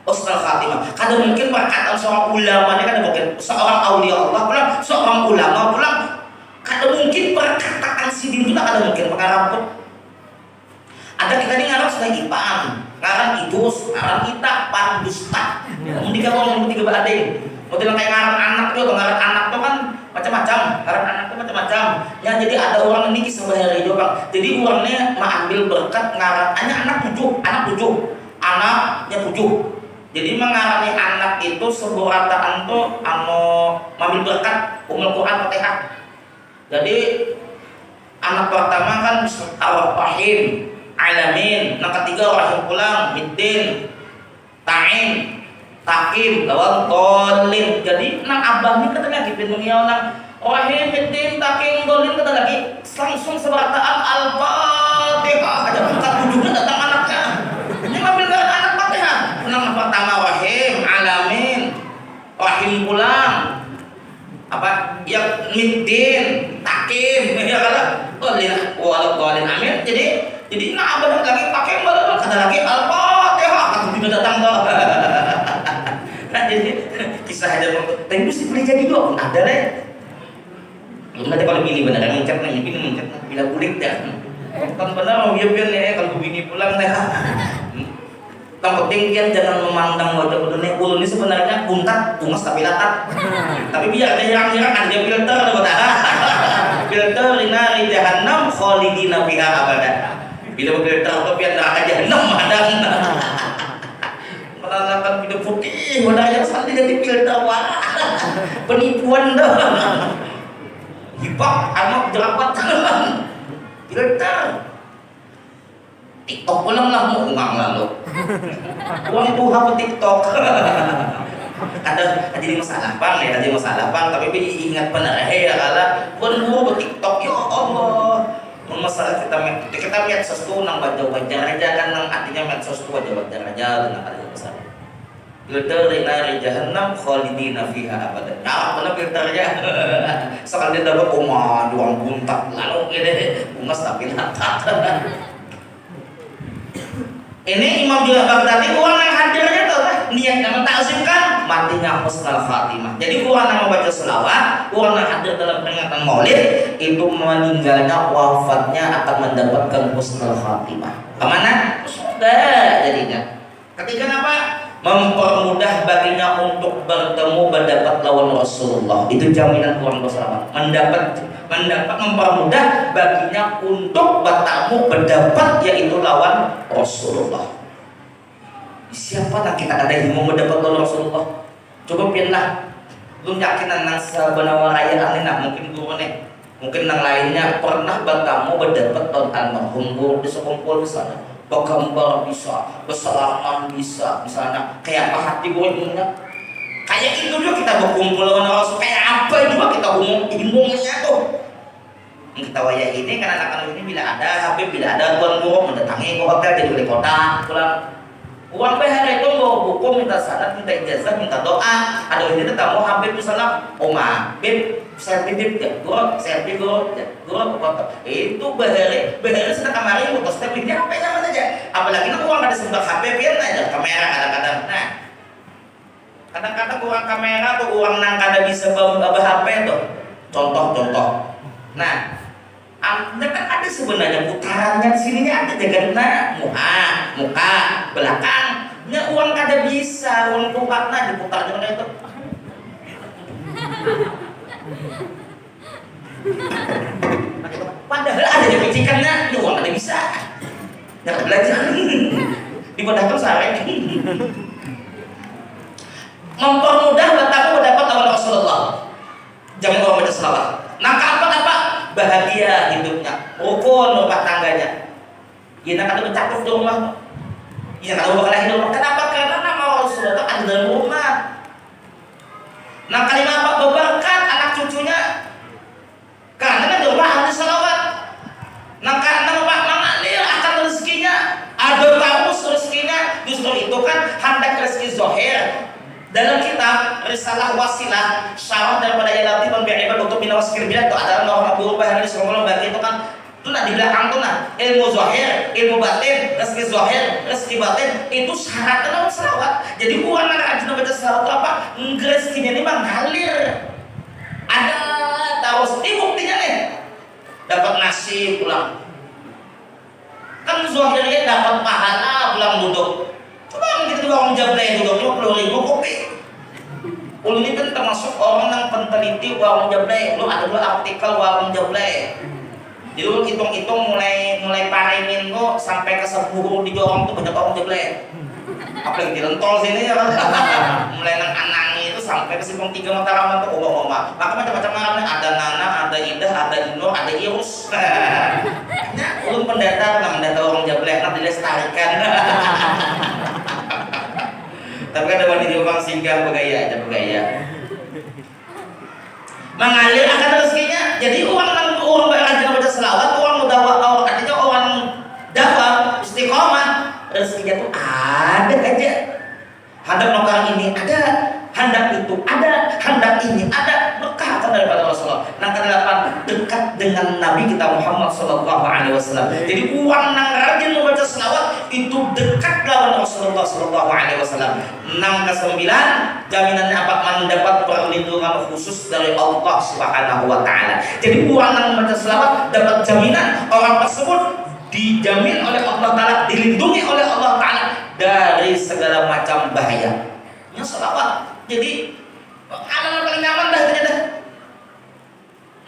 S2: husnul khatimah. Kada mungkin perkataan seorang ulama ini kada mungkin seorang aulia Allah pulang, seorang ulama pulang. Kada mungkin perkataan si itu kada mungkin pengarap. Ada kita ini ngarang sudah ipaan, ngarang idus, ngarang kita pandusta. Mungkin kamu tiga ada. Model kayak ngarang anak tuh, ngarang anak tuh kan macam-macam, ngarang anak tuh macam-macam. Ya jadi ada orang ini kisah bahari juga. Jadi orangnya mengambil berkat ngarang anak tujuh, anaknya tujuh. Jadi mengarani anak itu sebuah rataan tuh mengambil berkat umul Quran Fatihah. Jadi anak pertama kan Ar-Rahim, Alamin, yang ketiga Rahim pulang, Middin, Ta'in, Takim, lawan Tolin. Jadi nang abah ni kata lagi penungiau nang Rahim, Middin, Takim, Tolin kata lagi langsung seberataan Al-Fatihah. Ada angkat tujuhnya datang anaknya. Ini ngambil dari anak Fatihah. Nang pertama Rahim, Alamin, Rahim pulang. Apa yang Middin, Takim, ya kan? Tolin, Tolin, Amin. Jadi nang abah lagi Takim baru kata lagi Al-Fatihah. Angkat tujuhnya datang tuh. Nah jadi kisah aja tapi mesti boleh jadi dua pun ada lah. Belum ada kalau bini benar mencet nih, bini mencet bila kulit dah. Kan benar mau biar nih kalau bini pulang dah. Yang penting kan jangan memandang wajah dunia. Ulu ini sebenarnya buntat, bungas tapi latat. Tapi biar dia nyerang ada filter, filter linari jahannam khalidina fiha abada. Bila filter itu biar neraka jahannam ada. Melalakan hidup putih, wadahnya sekali jadi filter wah penipuan dah. hibah anak jerawat filter. TikTok ulang lah mau uang lalu. Uang itu apa TikTok? Ada jadi masalah bang ya, jadi masalah bang. Tapi ingat benar ya kalau penuh TikTok ya Allah. Masalah kita medsos tuh nang wajar aja kan, nang artinya medsos tuh wajar aja dengan ada masalah. Filter dari jahannam khalidina fiha abadan. Ya mana filternya? Sekali dapat umah doang buntak lalu gini umas tapi latat. Ini Imam juga Baghdadi orang yang hadirnya tuh niatnya mentakzimkan matinya husnul khatimah. Jadi orang yang membaca selawat, orang yang hadir dalam peringatan Maulid itu meninggalnya wafatnya akan mendapatkan husnul khatimah. Kemana? Sudah jadinya. Ketika apa? Mempermudah baginya untuk bertemu berdapat lawan Rasulullah. Itu jaminan orang berselawat. Mempermudah baginya untuk bertemu berdapat yaitu lawan Rasulullah. Siapa nak kita ada yang mau mendapat lawan Rasulullah? Coba pindah. Belum yakin nang sebenarnya raya nak mungkin guru nih. Mungkin nang lainnya pernah bertemu berdapat lawan almarhum guru di sekumpul di sana. Bergambar bisa, bersalaman bisa, misalnya kayak apa hati gue ingat. Kayak itu juga kita berkumpul dengan Rasul, kayak apa juga kita umumnya tuh. Kita waya ini kan anak-anak ini bila ada Habib, bila ada tuan guru mendatangi ke hotel jadi wali kota pulang. Uang hari itu bawa buku, minta sanad, minta ijazah, minta doa. Ada ini tamu Habib misalnya, Oma, Bib, saya titip ya, saya guru ke kota. Itu bahari sudah kemarin mutus tapi ini apa yang aja. Apalagi nak uang ada sebelah HP biar aja kamera kadang-kadang. Nah, kadang-kadang uang kamera atau uang nang kada bisa bawa HP tuh. Contoh. Nah, kan ada sebenarnya putarannya di sininya ada jaga muka, belakangnya uang kada bisa, uang tukaknya diputar dengan itu. Padahal ada yang bicikannya, ya uang kada bisa. Nggak belajar, dipodahkan sarek. Mempermudah bertamu mendapat lawan Rasulullah. Jangan lupa baca selawat. Nah, apa? Bahagia hidupnya, rukun rumah tangganya. Ia nak ada mencakup di rumah. Ia nak bakal lahir rumah. Kenapa? Karena nama Rasulullah ada dalam rumah. Nah, kalimat apa? Berberkat anak cucunya. Karena di rumah ada salawat. Nah, karena Pak mengalir akan rezekinya. Ada tamus rezekinya. Justru itu kan hendak rezeki zahir. Dalam kitab Risalah Wasilah syarah daripada Yalati Pembiayaan untuk binawaskir bilang itu adalah norma berubah hadis Rasulullah bagi itu kan itu di belakang tuh ilmu zahir, ilmu batin, rezeki zahir, rezeki batin itu syarat dalam selawat. Jadi uang yang rajin baca selawat itu apa? Rezekinya ini mengalir. Ada terus ini buktinya nih dapat nasi pulang. Kan zahirnya dapat pahala pulang duduk. Coba kita di warung jablay duduknya 10.000 kopi. Ini kan termasuk orang yang peneliti warung jablay. Lu ada 2 artikel warung jablay. Jadi lu hitung-hitung mulai Parengin tuh sampai ke Sepuluh di Jorong tuh banyak warung jablay. Apalagi di Rentol sini ya kan. Mulai nang Anangi itu sampai ke Simpang 3 Mataraman tuh oma-oma. Maka macam-macam namanya, ada Nana, ada Indah, ada Inor, ada Irus. Nah, ulun pendata warung jablay nanti dilestarikan. Tapi kan ada wanita orang singgah bergaya mengalir akan rezekinya. Jadi orang rajin baca selawat, orang mudawah, artinya orang dakwah istiqomah, rezekinya tuh ada aja. Hendak nokar ini ada, hendak itu ada, hendak ini ada, berkah daripada Rasulullah. Nah, ke-8 dekat dengan Nabi kita Muhammad sallallahu alaihi wasallam. Jadi uang nang rajin membaca selawat itu dekat lawan Rasulullah sallallahu alaihi wasallam. 9 jaminannya apa? Mendapat perlindungan khusus dari Allah Subhanahu wa taala. Jadi uang nang membaca selawat dapat jaminan orang tersebut dijamin oleh Allah taala, dilindungi oleh Allah taala dari segala macam bahaya. Ya selawat. Jadi amalan paling nyaman dah.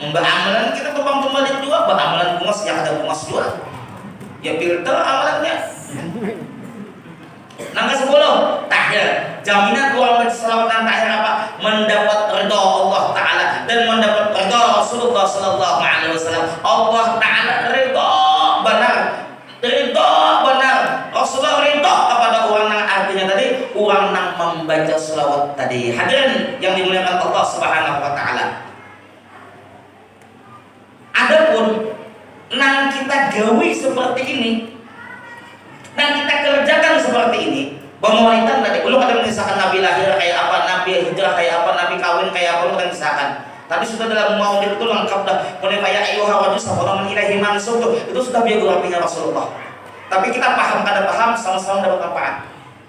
S2: Amalan kita tumpang-tumpang juga, amalan bungas yang ada bungas juga. Ya filter amalannya. Nomor 10 tahir. Jaminan orang selawat dan tahir apa? Mendapat ridha Allah taala dan mendapat ridha Rasulullah Sallallahu Alaihi Wasallam. Allah Taala ridho benar, ridho benar. Rasulullah ridho kepada orang yang artinya tadi orang yang membaca selawat tadi. Hadirin yang dimuliakan Allah Subhanahu Wa Taala. Adapun nang kita gawi seperti ini, nang kita kerjakan seperti ini, pemawalitan tadi belum ada misalkan Nabi lahir kayak apa, Nabi hijrah kayak apa, Nabi kawin kayak apa, bukan misalkan. Tapi sudah dalam maulid itu lengkap dah. Mulai kayak ayyuha rajul safaran ilahi mansub itu sudah biografinya Rasulullah. Tapi kita paham kada paham sama-sama dapat manfaat.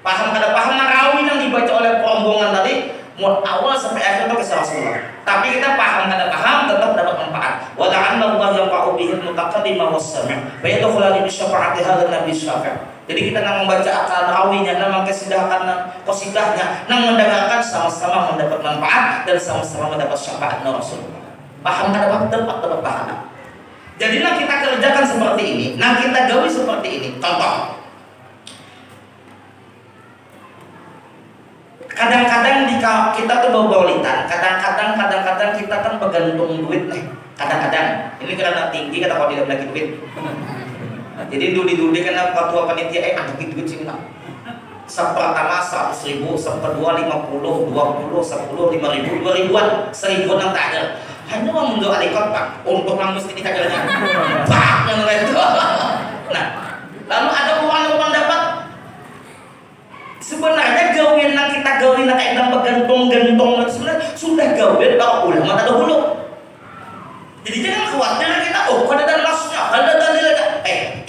S2: Paham kada paham rawi yang dibaca oleh rombongan tadi mulai awal sampai akhir itu kisah Rasulullah. Tapi kita paham kada paham tetap dapat manfaat. Wa la'anna Allah yanfa'u bihi mutaqaddima was-sami'. Wa yadkhulu bi syafa'ati hadzal nabi syafi'. Jadi kita nang membaca akan rawinya, nang kesidahkan, nang kosidahnya, nang mendengarkan sama-sama mendapat manfaat dan sama-sama mendapat syafaat Rasulullah. Paham kada paham dapat paham. Jadi nang kita kerjakan seperti ini, nang kita gawe seperti ini. Contoh. Kadang-kadang kita tuh bawa-bawalitan, kadang-kadang kita kan bergantung duit nih. Kadang-kadang ini karena tinggi kata kalau tidak lagi duit. Jadi dudi karena ketua panitia ada duit sini lah. Pertama 100.000, kedua 50, 20, 10, 5.000, 2.000-an, 1.000 yang tak ada. Hanya mau mundur alikot pak untuk yang mesti dikajarnya. Pak yang itu. Nah, lalu ada uang dapat. Sebenarnya gawian yang kita gawian yang kayak bergantung-gantung sebenarnya sudah gawian para ulama terdahulu. Jadi jangan khawatir kita kada ada nasnya, kada ada dalilnya.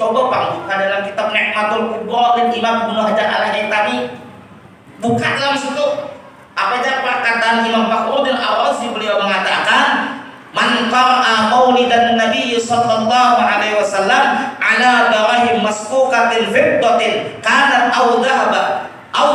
S2: Coba bang, buka dalam kitab Ni'matul Kubra dan Imam Ibnu Hajar Al-Haytami. Buka dalam situ apa aja perkataan Imam Fakhruddin Ar-Razi, beliau mengatakan man qara'a maulidan Nabi sallallahu alaihi wasallam ala darahim masfuqatin fiddatin kanat aw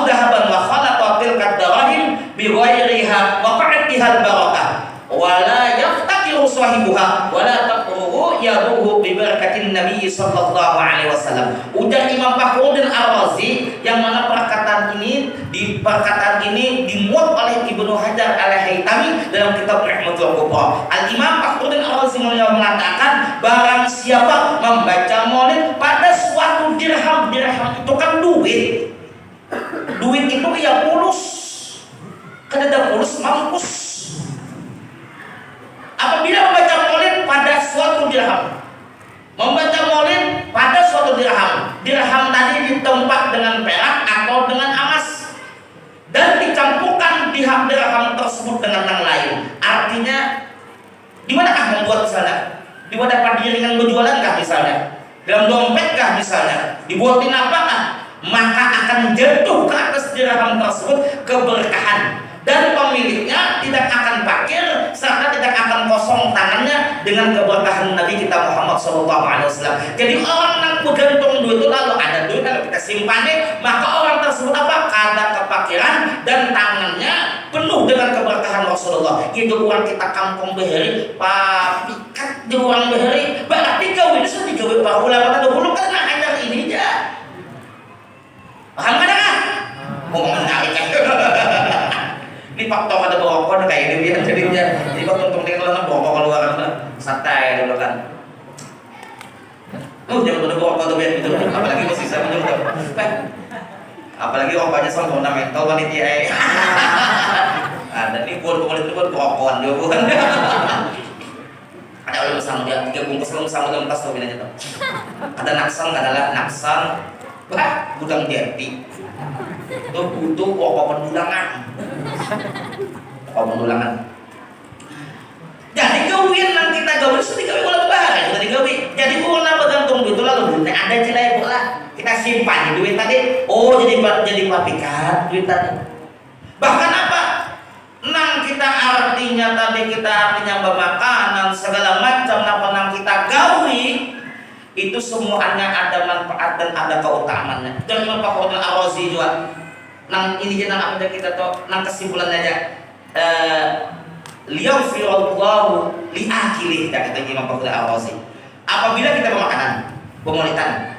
S2: dhahaban wa khalaqa tilka darahim bi ghairiha wa qa'atiha al-barakah wa la yaftakiru sahibuha wa la taqruhu yaruhu bi barakatin Nabi sallallahu alaihi wasallam. Ujar Imam Fakhruddin Ar-Razi yang mana perkataan ini dimuat oleh Ibnu Hajar Al-Haytami dalam kitab Ni'matul Kubra. Al-Imam Fakhruddin Ar-Razi mengatakan barang siapa membaca maulid pada suatu dirham itu kan duit itu ya pulus, kan ada pulus mampus. Apabila membaca maulid pada suatu dirham, dirham tadi ditempat dengan perak atau dengan emas dan dicampurkan dirham tersebut dengan yang lain. Artinya di manakah membuat misalnya? Di wadah piringan berjualan kah misalnya? Dalam dompet kah misalnya? Dibuatin apakah? Maka akan jatuh ke atas dirham tersebut keberkahan dan pemiliknya tidak akan fakir serta tidak akan kosong tangannya dengan keberkahan Nabi kita Muhammad SAW. Jadi orang yang bergantung duit itu lalu ada duit kalau kita simpan maka orang tersebut kada kefakiran dan tangannya penuh dengan keberkahan Rasulullah. Itu orang kita kampung beheri papikat di orang beheri berarti gawe itu sudah digawe para ulama dahulu karena hanya ini aja. Paham kan? Ngomong menarik kan? Ini faktor ada berokok kayak ini jadinya. Jadi kalau untung dia kalau berokok keluar kan santai dulu kan. Jangan ada berokok tuh biar gitu. Apalagi masih bisa minum tuh. Apalagi rokoknya soal fundamental panitia. Ada nih buat berokokan juga bukan. Ada oleh sama dia 3 bungkus belum sama dalam tas tuh aja tuh. Ada naksan. Bah, gudang jati. Itu butuh pokok pendulangan. Jadi gawian yang kita gawe sudah digawe oleh lebaran, sudah digawe. Jadi guna bergantung duit lalu duitnya ada cilai bola. Kita simpan duit tadi. Oh, jadi papikat duit tadi. Bahkan apa? Nang kita artinya bermakanan segala macam nang kita gawe itu semuanya ada manfaat dan ada keutamaannya. Dan Imam Fakhruddin Ar-Razi juga nang ini je nang apa kita tuh nang kesimpulannya aja liyaghfirallahu liakilih kata Imam Fakhruddin Ar-Razi. Apabila kita bermakanan, pemaulidan,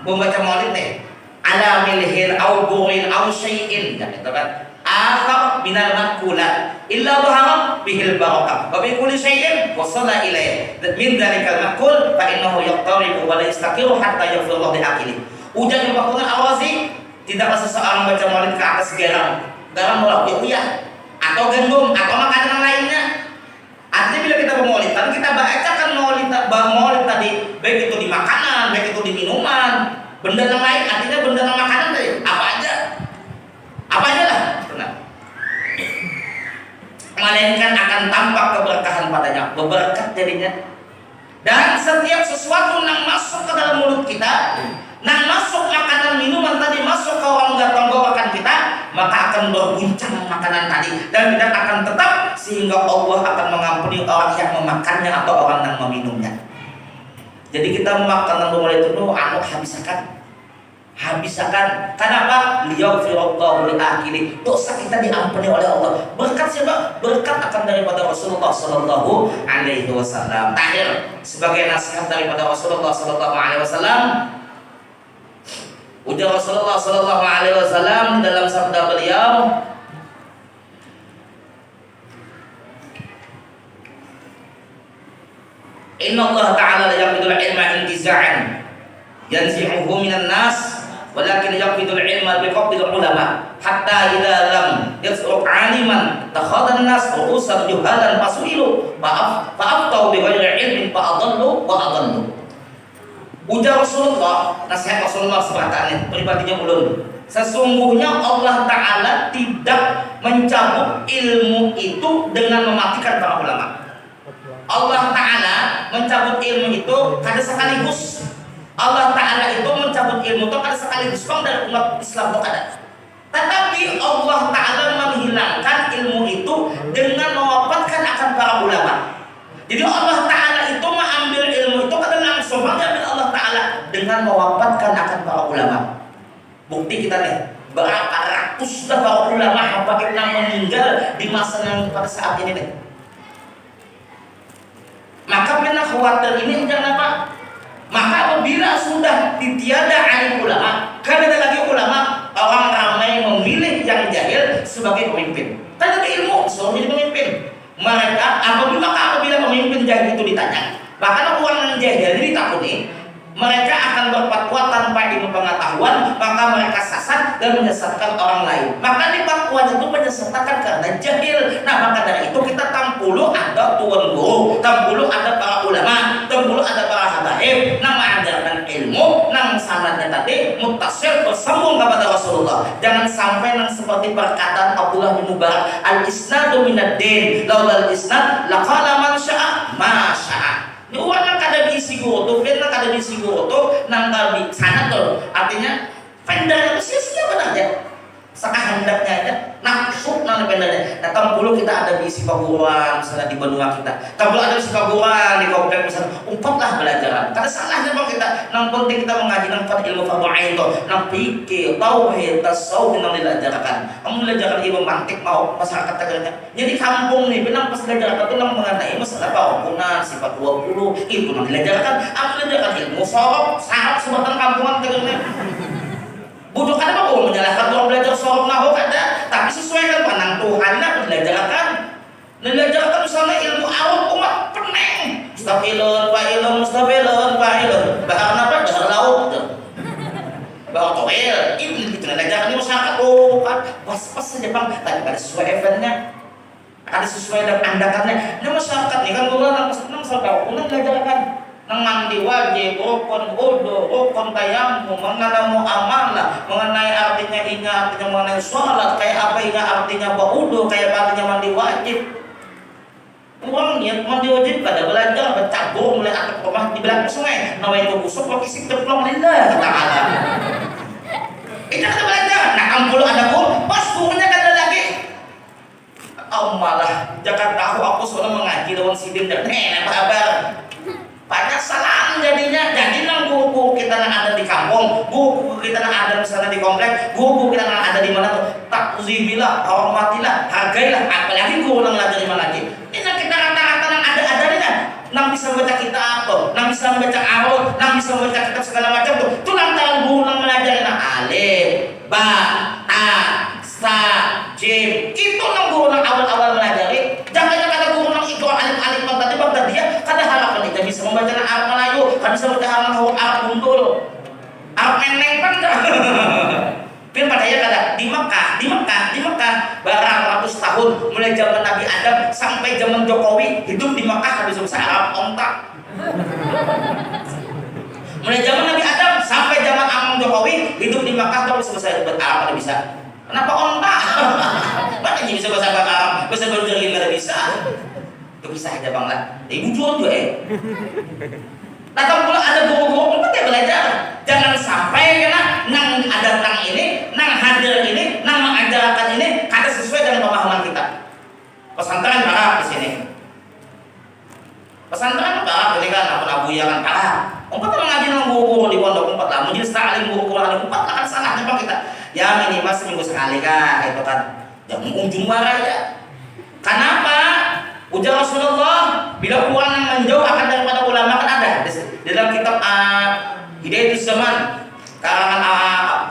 S2: membaca maulid nih ala milhin au burin au syai'in gitu kan.
S1: akhar minal makulat illa dhahara bihil barakah wa bi kulli syai'in wasala ilaihi min dzalikal maqul fa innahu yaqtaribu wa la yastaqiru hatta yaghfir Allah li akili. Ujar Imam Fakhruddin Ar-Razi, tidaklah seseorang baca maulid ke atas garam mulak uyah atau gandum atau makanan lainnya. Artinya bila kita bermaulid, kan kita bacakan maulid tadi, baik itu di makanan, baik itu di minuman, benda yang lain, artinya benda yang makanan tadi, apa aja lah, benar. Melainkan akan tampak keberkahan padanya, berberkat jadinya. Dan setiap sesuatu yang masuk ke dalam mulut kita, yang masuk makanan minuman tadi masuk ke orang tenggorokan kita, maka akan berguncang makanan tadi dan tidak akan tetap, sehingga Allah akan mengampuni orang yang memakannya atau orang yang meminumnya. Jadi kita makan yang itu habisakan. Kenapa? Liyaghfirallahu li akili. Dosa kita diampuni oleh Allah. Berkat siapa? Berkat akan daripada Rasulullah sallallahu alaihi wasallam. Terakhir, sebagai nasihat daripada Rasulullah sallallahu alaihi wasallam, ujar Rasulullah sallallahu alaihi wasallam dalam sabda beliau, Inna Allah Ta'ala la yaqbidul ilma intiza'an yanzi'uhu minan nas walakin yaqbidul ilma biqabdil ulama hatta idza lam yasruq 'aliman takhadha an-nas ru'usan juhalan fasu'ilu fa'aftau bighairi ilmin fa'adallu wa adallu. Ujar Rasulullah, nasihat Rasulullah sebataannya pribadinya ulun. Sesungguhnya Allah Ta'ala tidak mencabut ilmu itu dengan mematikan para ulama. Allah Ta'ala mencabut ilmu itu kada sekaligus. Allah Ta'ala itu mencabut ilmu itu kada sekaligus bang dari umat Islam itu kada. Tetapi Allah Ta'ala menghilangkan ilmu itu dengan mewafatkan akan para ulama. Jadi Allah Ta'ala itu mengambil ilmu itu kada langsung mengambil Allah Ta'ala dengan mewafatkan akan para ulama. Bukti kita lihat berapa ratus para ulama yang meninggal di masa yang pada saat ini nih. Maka benar khawatir ini jangan apa? Maka apabila sudah ditiada alim ulama, kan ada lagi ulama, orang ramai memilih yang jahil sebagai pemimpin. Kan ada ilmu, suruh jadi pemimpin. Mereka apabila pemimpin jahil itu ditanya, bahkan orang yang jahil ini ditakuni, mereka akan berfatwa tanpa ilmu pengetahuan, maka mereka sesat dan menyesatkan orang lain. Maka di fatwa itu menyesatkan karena jahil. Nah, maka dari itu kita tampulu ada tuan guru, tampulu ada para ulama, tampulu ada para habaib, yang mengajarkan ilmu, yang sanadnya tadi muttasil bersambung kepada Rasulullah. Jangan sampai yang seperti perkataan Abdullah bin Mubarak, al-isnadu minad-din, laulal isnad laqala man syaa ma syaa. Ini orang yang kada diisi guru tuh, yang kada diisi guru tuh, nang kada di sana tuh, artinya vendornya itu sia-sia aja, sekahendaknya aja, nafsu nang vendornya. Nah, tampulu kita ada di isi paguran, misalnya di benua kita, tampulu ada di isi paguran di komplek misalnya, umpatlah belajaran. Kada salahnya bang kita, nang penting kita mengaji nang pada ilmu fardu ain tuh, nang pikir, tauhid, tasawuf nang diajarkan. Kamu belajar ilmu mantik mau masyarakat tegarnya. Jadi kampung nih, benang pas diajarkan tuh nang mengenai masalah bangunan, sifat 20 itu nang diajarkan. Aku belajarkan ilmu sorok, sarap sebatan kampungan tegarnya. Butuh kada apa menyalahkan orang belajar sorok nahu kada, tapi sesuaikan pandang Tuhan nak belajarkan. Belajarkan misalnya ilmu awam umat peneng. Mustafilun, fa'ilun. Bahkan apa? Bahar laut. Bahar toil. Ini kita belajarkan di masyarakat. Oh, pas saja bang. Tapi kada sesuai eventnya, kada sesuai dengan andakannya. Ini masyarakat nih kan gula nang masyarakat unang belajarkan. Nang mandi wajib, rukun wudu, rukun tayamum, mengenai muamalah, mengenai artinya ingat, artinya mengenai sholat, kayak apa ingat artinya wudu, kayak apa artinya mandi wajib. Uang niat mandi wajib pada belajar, bercabur mulai atap rumah di belakang sungai, nawai busuk pakai sip ceplong lillah ta'ala. Itu kita belajar. Nah, ampul ada pun, pas gurunya kan ada lagi. Oh malah, jangan tahu aku soalnya mengaji lawan sidin dan apa kabar. Banyak salah jadinya. Jadi nang guru kita yang ada di kampung, guru kita yang ada misalnya di komplek, guru kita yang ada di mana tuh, takzibilah, hormatilah, hargailah. Apalagi guru yang ngajar di mana lagi. Ini kita rata-rata yang ada nih kan, nang bisa membaca kitab tuh, nang bisa membaca arut, nang bisa membaca kitab segala macam tuh. Itu lantaran guru yang ngajarin alif, ba, ta, sa, jim, kan bisa bertahan orang Arab kuntul. Arab meneng kan dah. Pin padanya kata di Mekah barang ratus tahun mulai zaman Nabi Adam sampai zaman Jokowi hidup di Mekah habis bahasa Arab ontak. Mulai zaman Nabi Adam sampai zaman Amang Jokowi hidup di Mekah tuh bisa bahasa Arab ada bisa. Kenapa ontak? Makanya bisa bahasa Arab, bahasa Berjering nggak bisa. Itu bisa aja bang lah. Ibu jual juga Datang pula ada guru-guru pun dia belajar. Jangan sampai kena nang ada tang ini, nang hadir ini, nang mengajarkan ini kada sesuai dengan pemahaman kita. Pesantren parah di sini. Pesantren parah ini kan apa Abu ya kan parah. Umpat mengaji nang guru-guru di pondok umpat lah. Majelis taklim guru-guru ada umpat akan salah apa kita. Ya minimal seminggu sekali kah itu kan. Jangan ujung marah ya. Kenapa? Ujar Rasulullah, bila orang yang menjauh akan daripada ulama kan ada di dalam kitab Hidayatul Zaman karangan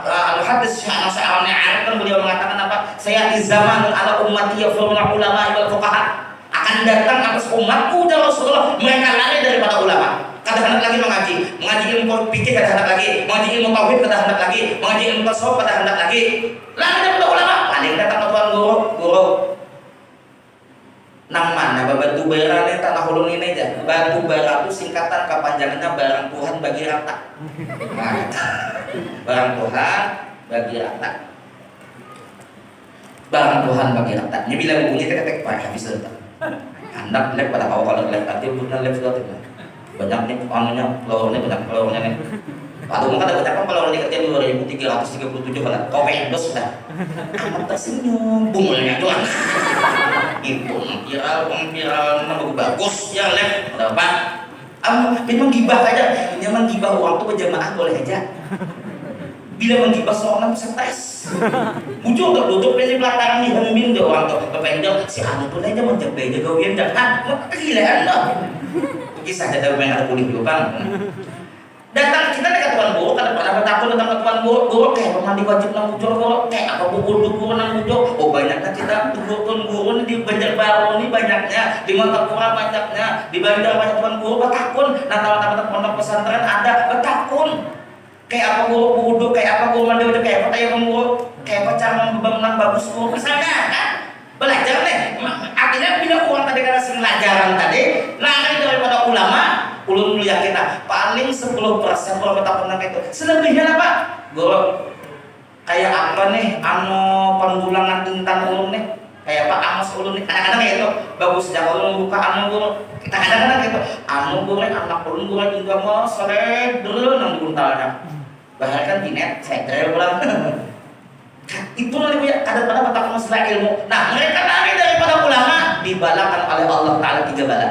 S1: Al-Hadis Syekh Nas'arani Arif kan beliau mengatakan apa? Saya di zaman ala ummati yafuruna ulama wal fuqaha akan datang atas umatku ujar Rasulullah mereka lari daripada ulama. Kadang lagi mengaji ilmu fikih kadang lagi, mengaji ilmu tauhid kadang lagi, mengaji ilmu tasawuf kadang lagi. Lari daripada ulama, paling datang ke tuan guru. Nang mana batu bara ini tanah hulung ini aja. Batu bara itu singkatan kepanjangannya barang Tuhan bagi rata. Barang Tuhan bagi rata. Barang Tuhan bagi rata. Ini bilang bunyi tek pak habis itu. Anak lek pada kau kalau lek tadi bukan lek sudah tidak. Banyak nih anunya, pelornya nih. Aduh maka ada berapa pelor di kerja 2337 malah. Kau pendos sudah. Amat tersenyum, bungulnya doang. Itu viral bagus ya lek ada apa? Memang gibah aja, memang gibah orang tuh berjamaah boleh aja. Bila menggibah seorang stres, muncul duduk di belakang nih hombin dia orang tuh berpendek si anu tuh aja menjaga gawian jangan, kegilaan loh. Kisah ada yang ada kulit dulu bang. Datang kita dekat tuan guru, kada pernah bertakun tentang tuan guru kayak mandi wajib nang bujur guru, kayak apa guru nang bujur. Oh banyaknya kita tuan guru di Banjarbaru ini banyaknya, di Martapura banyaknya, di Bandar banyak tuan guru bertakun. Nah teman-teman pondok pesantren ada bertakun. Kayak apa guru wudhu, kayak apa guru mandi wajib, kayak apa tayo guru, kayak apa cara membenang bagus guru misalnya kan? Belajar deh. Akhirnya bila orang tadi kada sing pelajaran tadi, lari daripada ulama. Ulun mulia kita paling 10% kalau kita pernah itu selebihnya apa? Guru kayak apa nih pendulangan intan ulun nih kayak apa Amos ulun nih kadang-kadang kayak itu bagus sejak ulun buka guru kita kadang-kadang kayak itu guru anak ulun guru juga mau sore dulu nang buntalnya bahkan dinet saya pulang itu nanti punya kadang-kadang batak masalah ilmu. Nah mereka lari daripada ulama dibalakan oleh Allah Ta'ala 3 bala.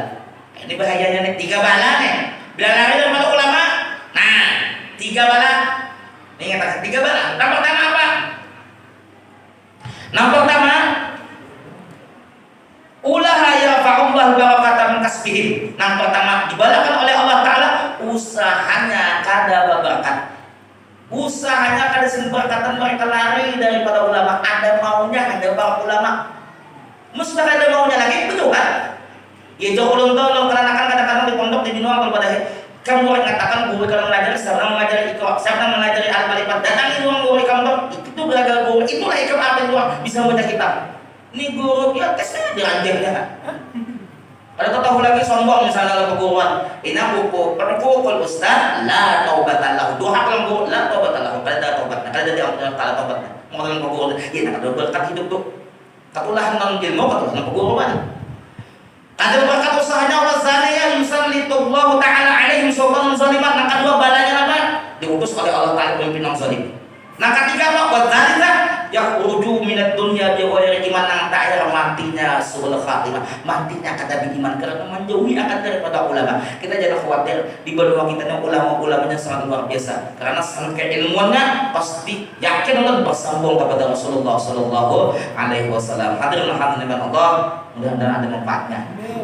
S1: Ini bahayanya nih 3 bala nih. Bila lari daripada ulama, nah 3 bala. Ini ingat 3 bala. Yang pertama apa? Yang pertama, ulaha yarfa'ullah barakatan min kasbihim. Yang pertama dibalakan oleh Allah Ta'ala usahanya kada berkat. Usahanya kada berkatan mereka lari daripada ulama. Ada maunya ada para ulama. Mustahil ada maunya lagi betul kan? Ya jauh ulun tolong karena kadang-kadang di pondok di Binoa kalau pada kamu mengatakan guru kalau mengajar sekarang mengajari ikro, sekarang mengajari al-malifat datangi ruang guru kamu itu belajar guru itulah ikro apa itu bisa baca kitab. Ini guru ya tesnya diajarnya. Ada tahu lagi sombong misalnya dalam keguruan. Ina buku perpukul ustaz la taubatan lahu. Doa kalau guru la taubatan lahu. Kada taubat. Kada dia kalau taubat. Mau dalam keguruan. Ya nak ada berkat hidup tuh. Katulah nang ilmu katulah nang keguruan. Ada berkat usahanya Allah zanaya yusallitullahu ta'ala alaihim sultanan zaliman. Nah kedua balanya apa? Diutus oleh Allah Ta'ala pemimpin yang zalim. Nah ketiga apa? Wa dzalika yakhruju minad dunya bi ghairi iman nang ta'ir matinya sul khatimah. Matinya kada beriman karena menjauhi akan daripada ulama. Kita jangan khawatir di bawah kita nih ulama-ulamanya sangat luar biasa. Karena sampai ilmunya pasti yakin dan bersambung kepada Rasulullah sallallahu alaihi wasallam. Hadirin Allah, mudah-mudahan ada manfaatnya.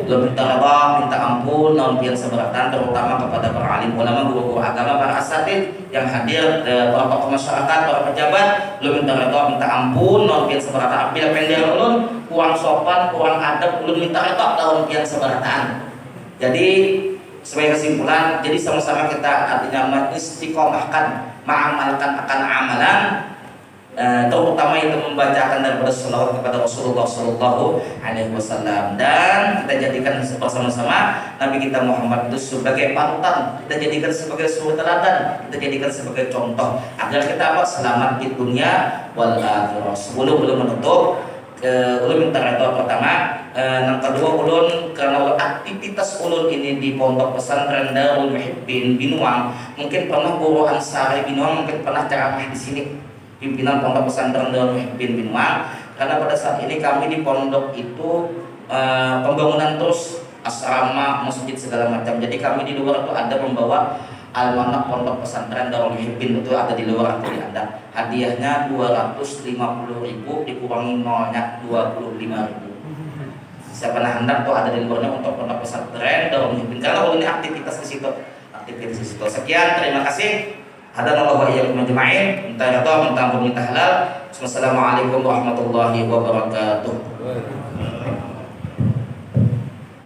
S1: Lo minta Allah, minta ampun, nampil seberatan terutama kepada para alim ulama, guru-guru agama, para asatid yang hadir, para tokoh masyarakat, para pejabat. Lo minta Allah, minta ampun, nampil seberatan. Bila pendek ulun kurang sopan, kurang adab, ulun minta Allah, nampil seberatan. Jadi sebagai kesimpulan, jadi sama-sama kita artinya mengistiqomahkan, mengamalkan akan amalan, terutama itu membacakan daripada salawat kepada Rasulullah Sallallahu Alaihi Wasallam, dan kita jadikan bersama-sama Nabi kita Muhammad itu sebagai panutan, kita jadikan sebagai suri teladan, kita jadikan sebagai contoh agar kita apa selamat di dunia wal akhirah. Sebelum belum menutup, ulun minta reto pertama, yang kedua ulun karena aktivitas ulun ini di pondok pesantren Darul Muhibbin Binuang, mungkin pernah guru Ansari Binuang mungkin pernah ceramah di sini, pimpinan pondok pesantren Darul Muhibbin Binuang, karena pada saat ini kami di pondok itu pembangunan terus asrama, masjid segala macam. Jadi kami di luar itu ada membawa almanak pondok pesantren Darul Muhibbin, itu ada di luar aku di Anda. Hadiahnya 250.000 dikurangi nolnya 25.000. Siapa nah hendak tuh ada di luarnya untuk pondok pesantren Darul Muhibbin, karena ini aktivitas di situ, aktivitas di situ. Sekian, terima kasih. Hadanallahu wa iyyakum ajma'in. Minta ridha, minta ampun, minta halal. Wassalamualaikum warahmatullahi wabarakatuh.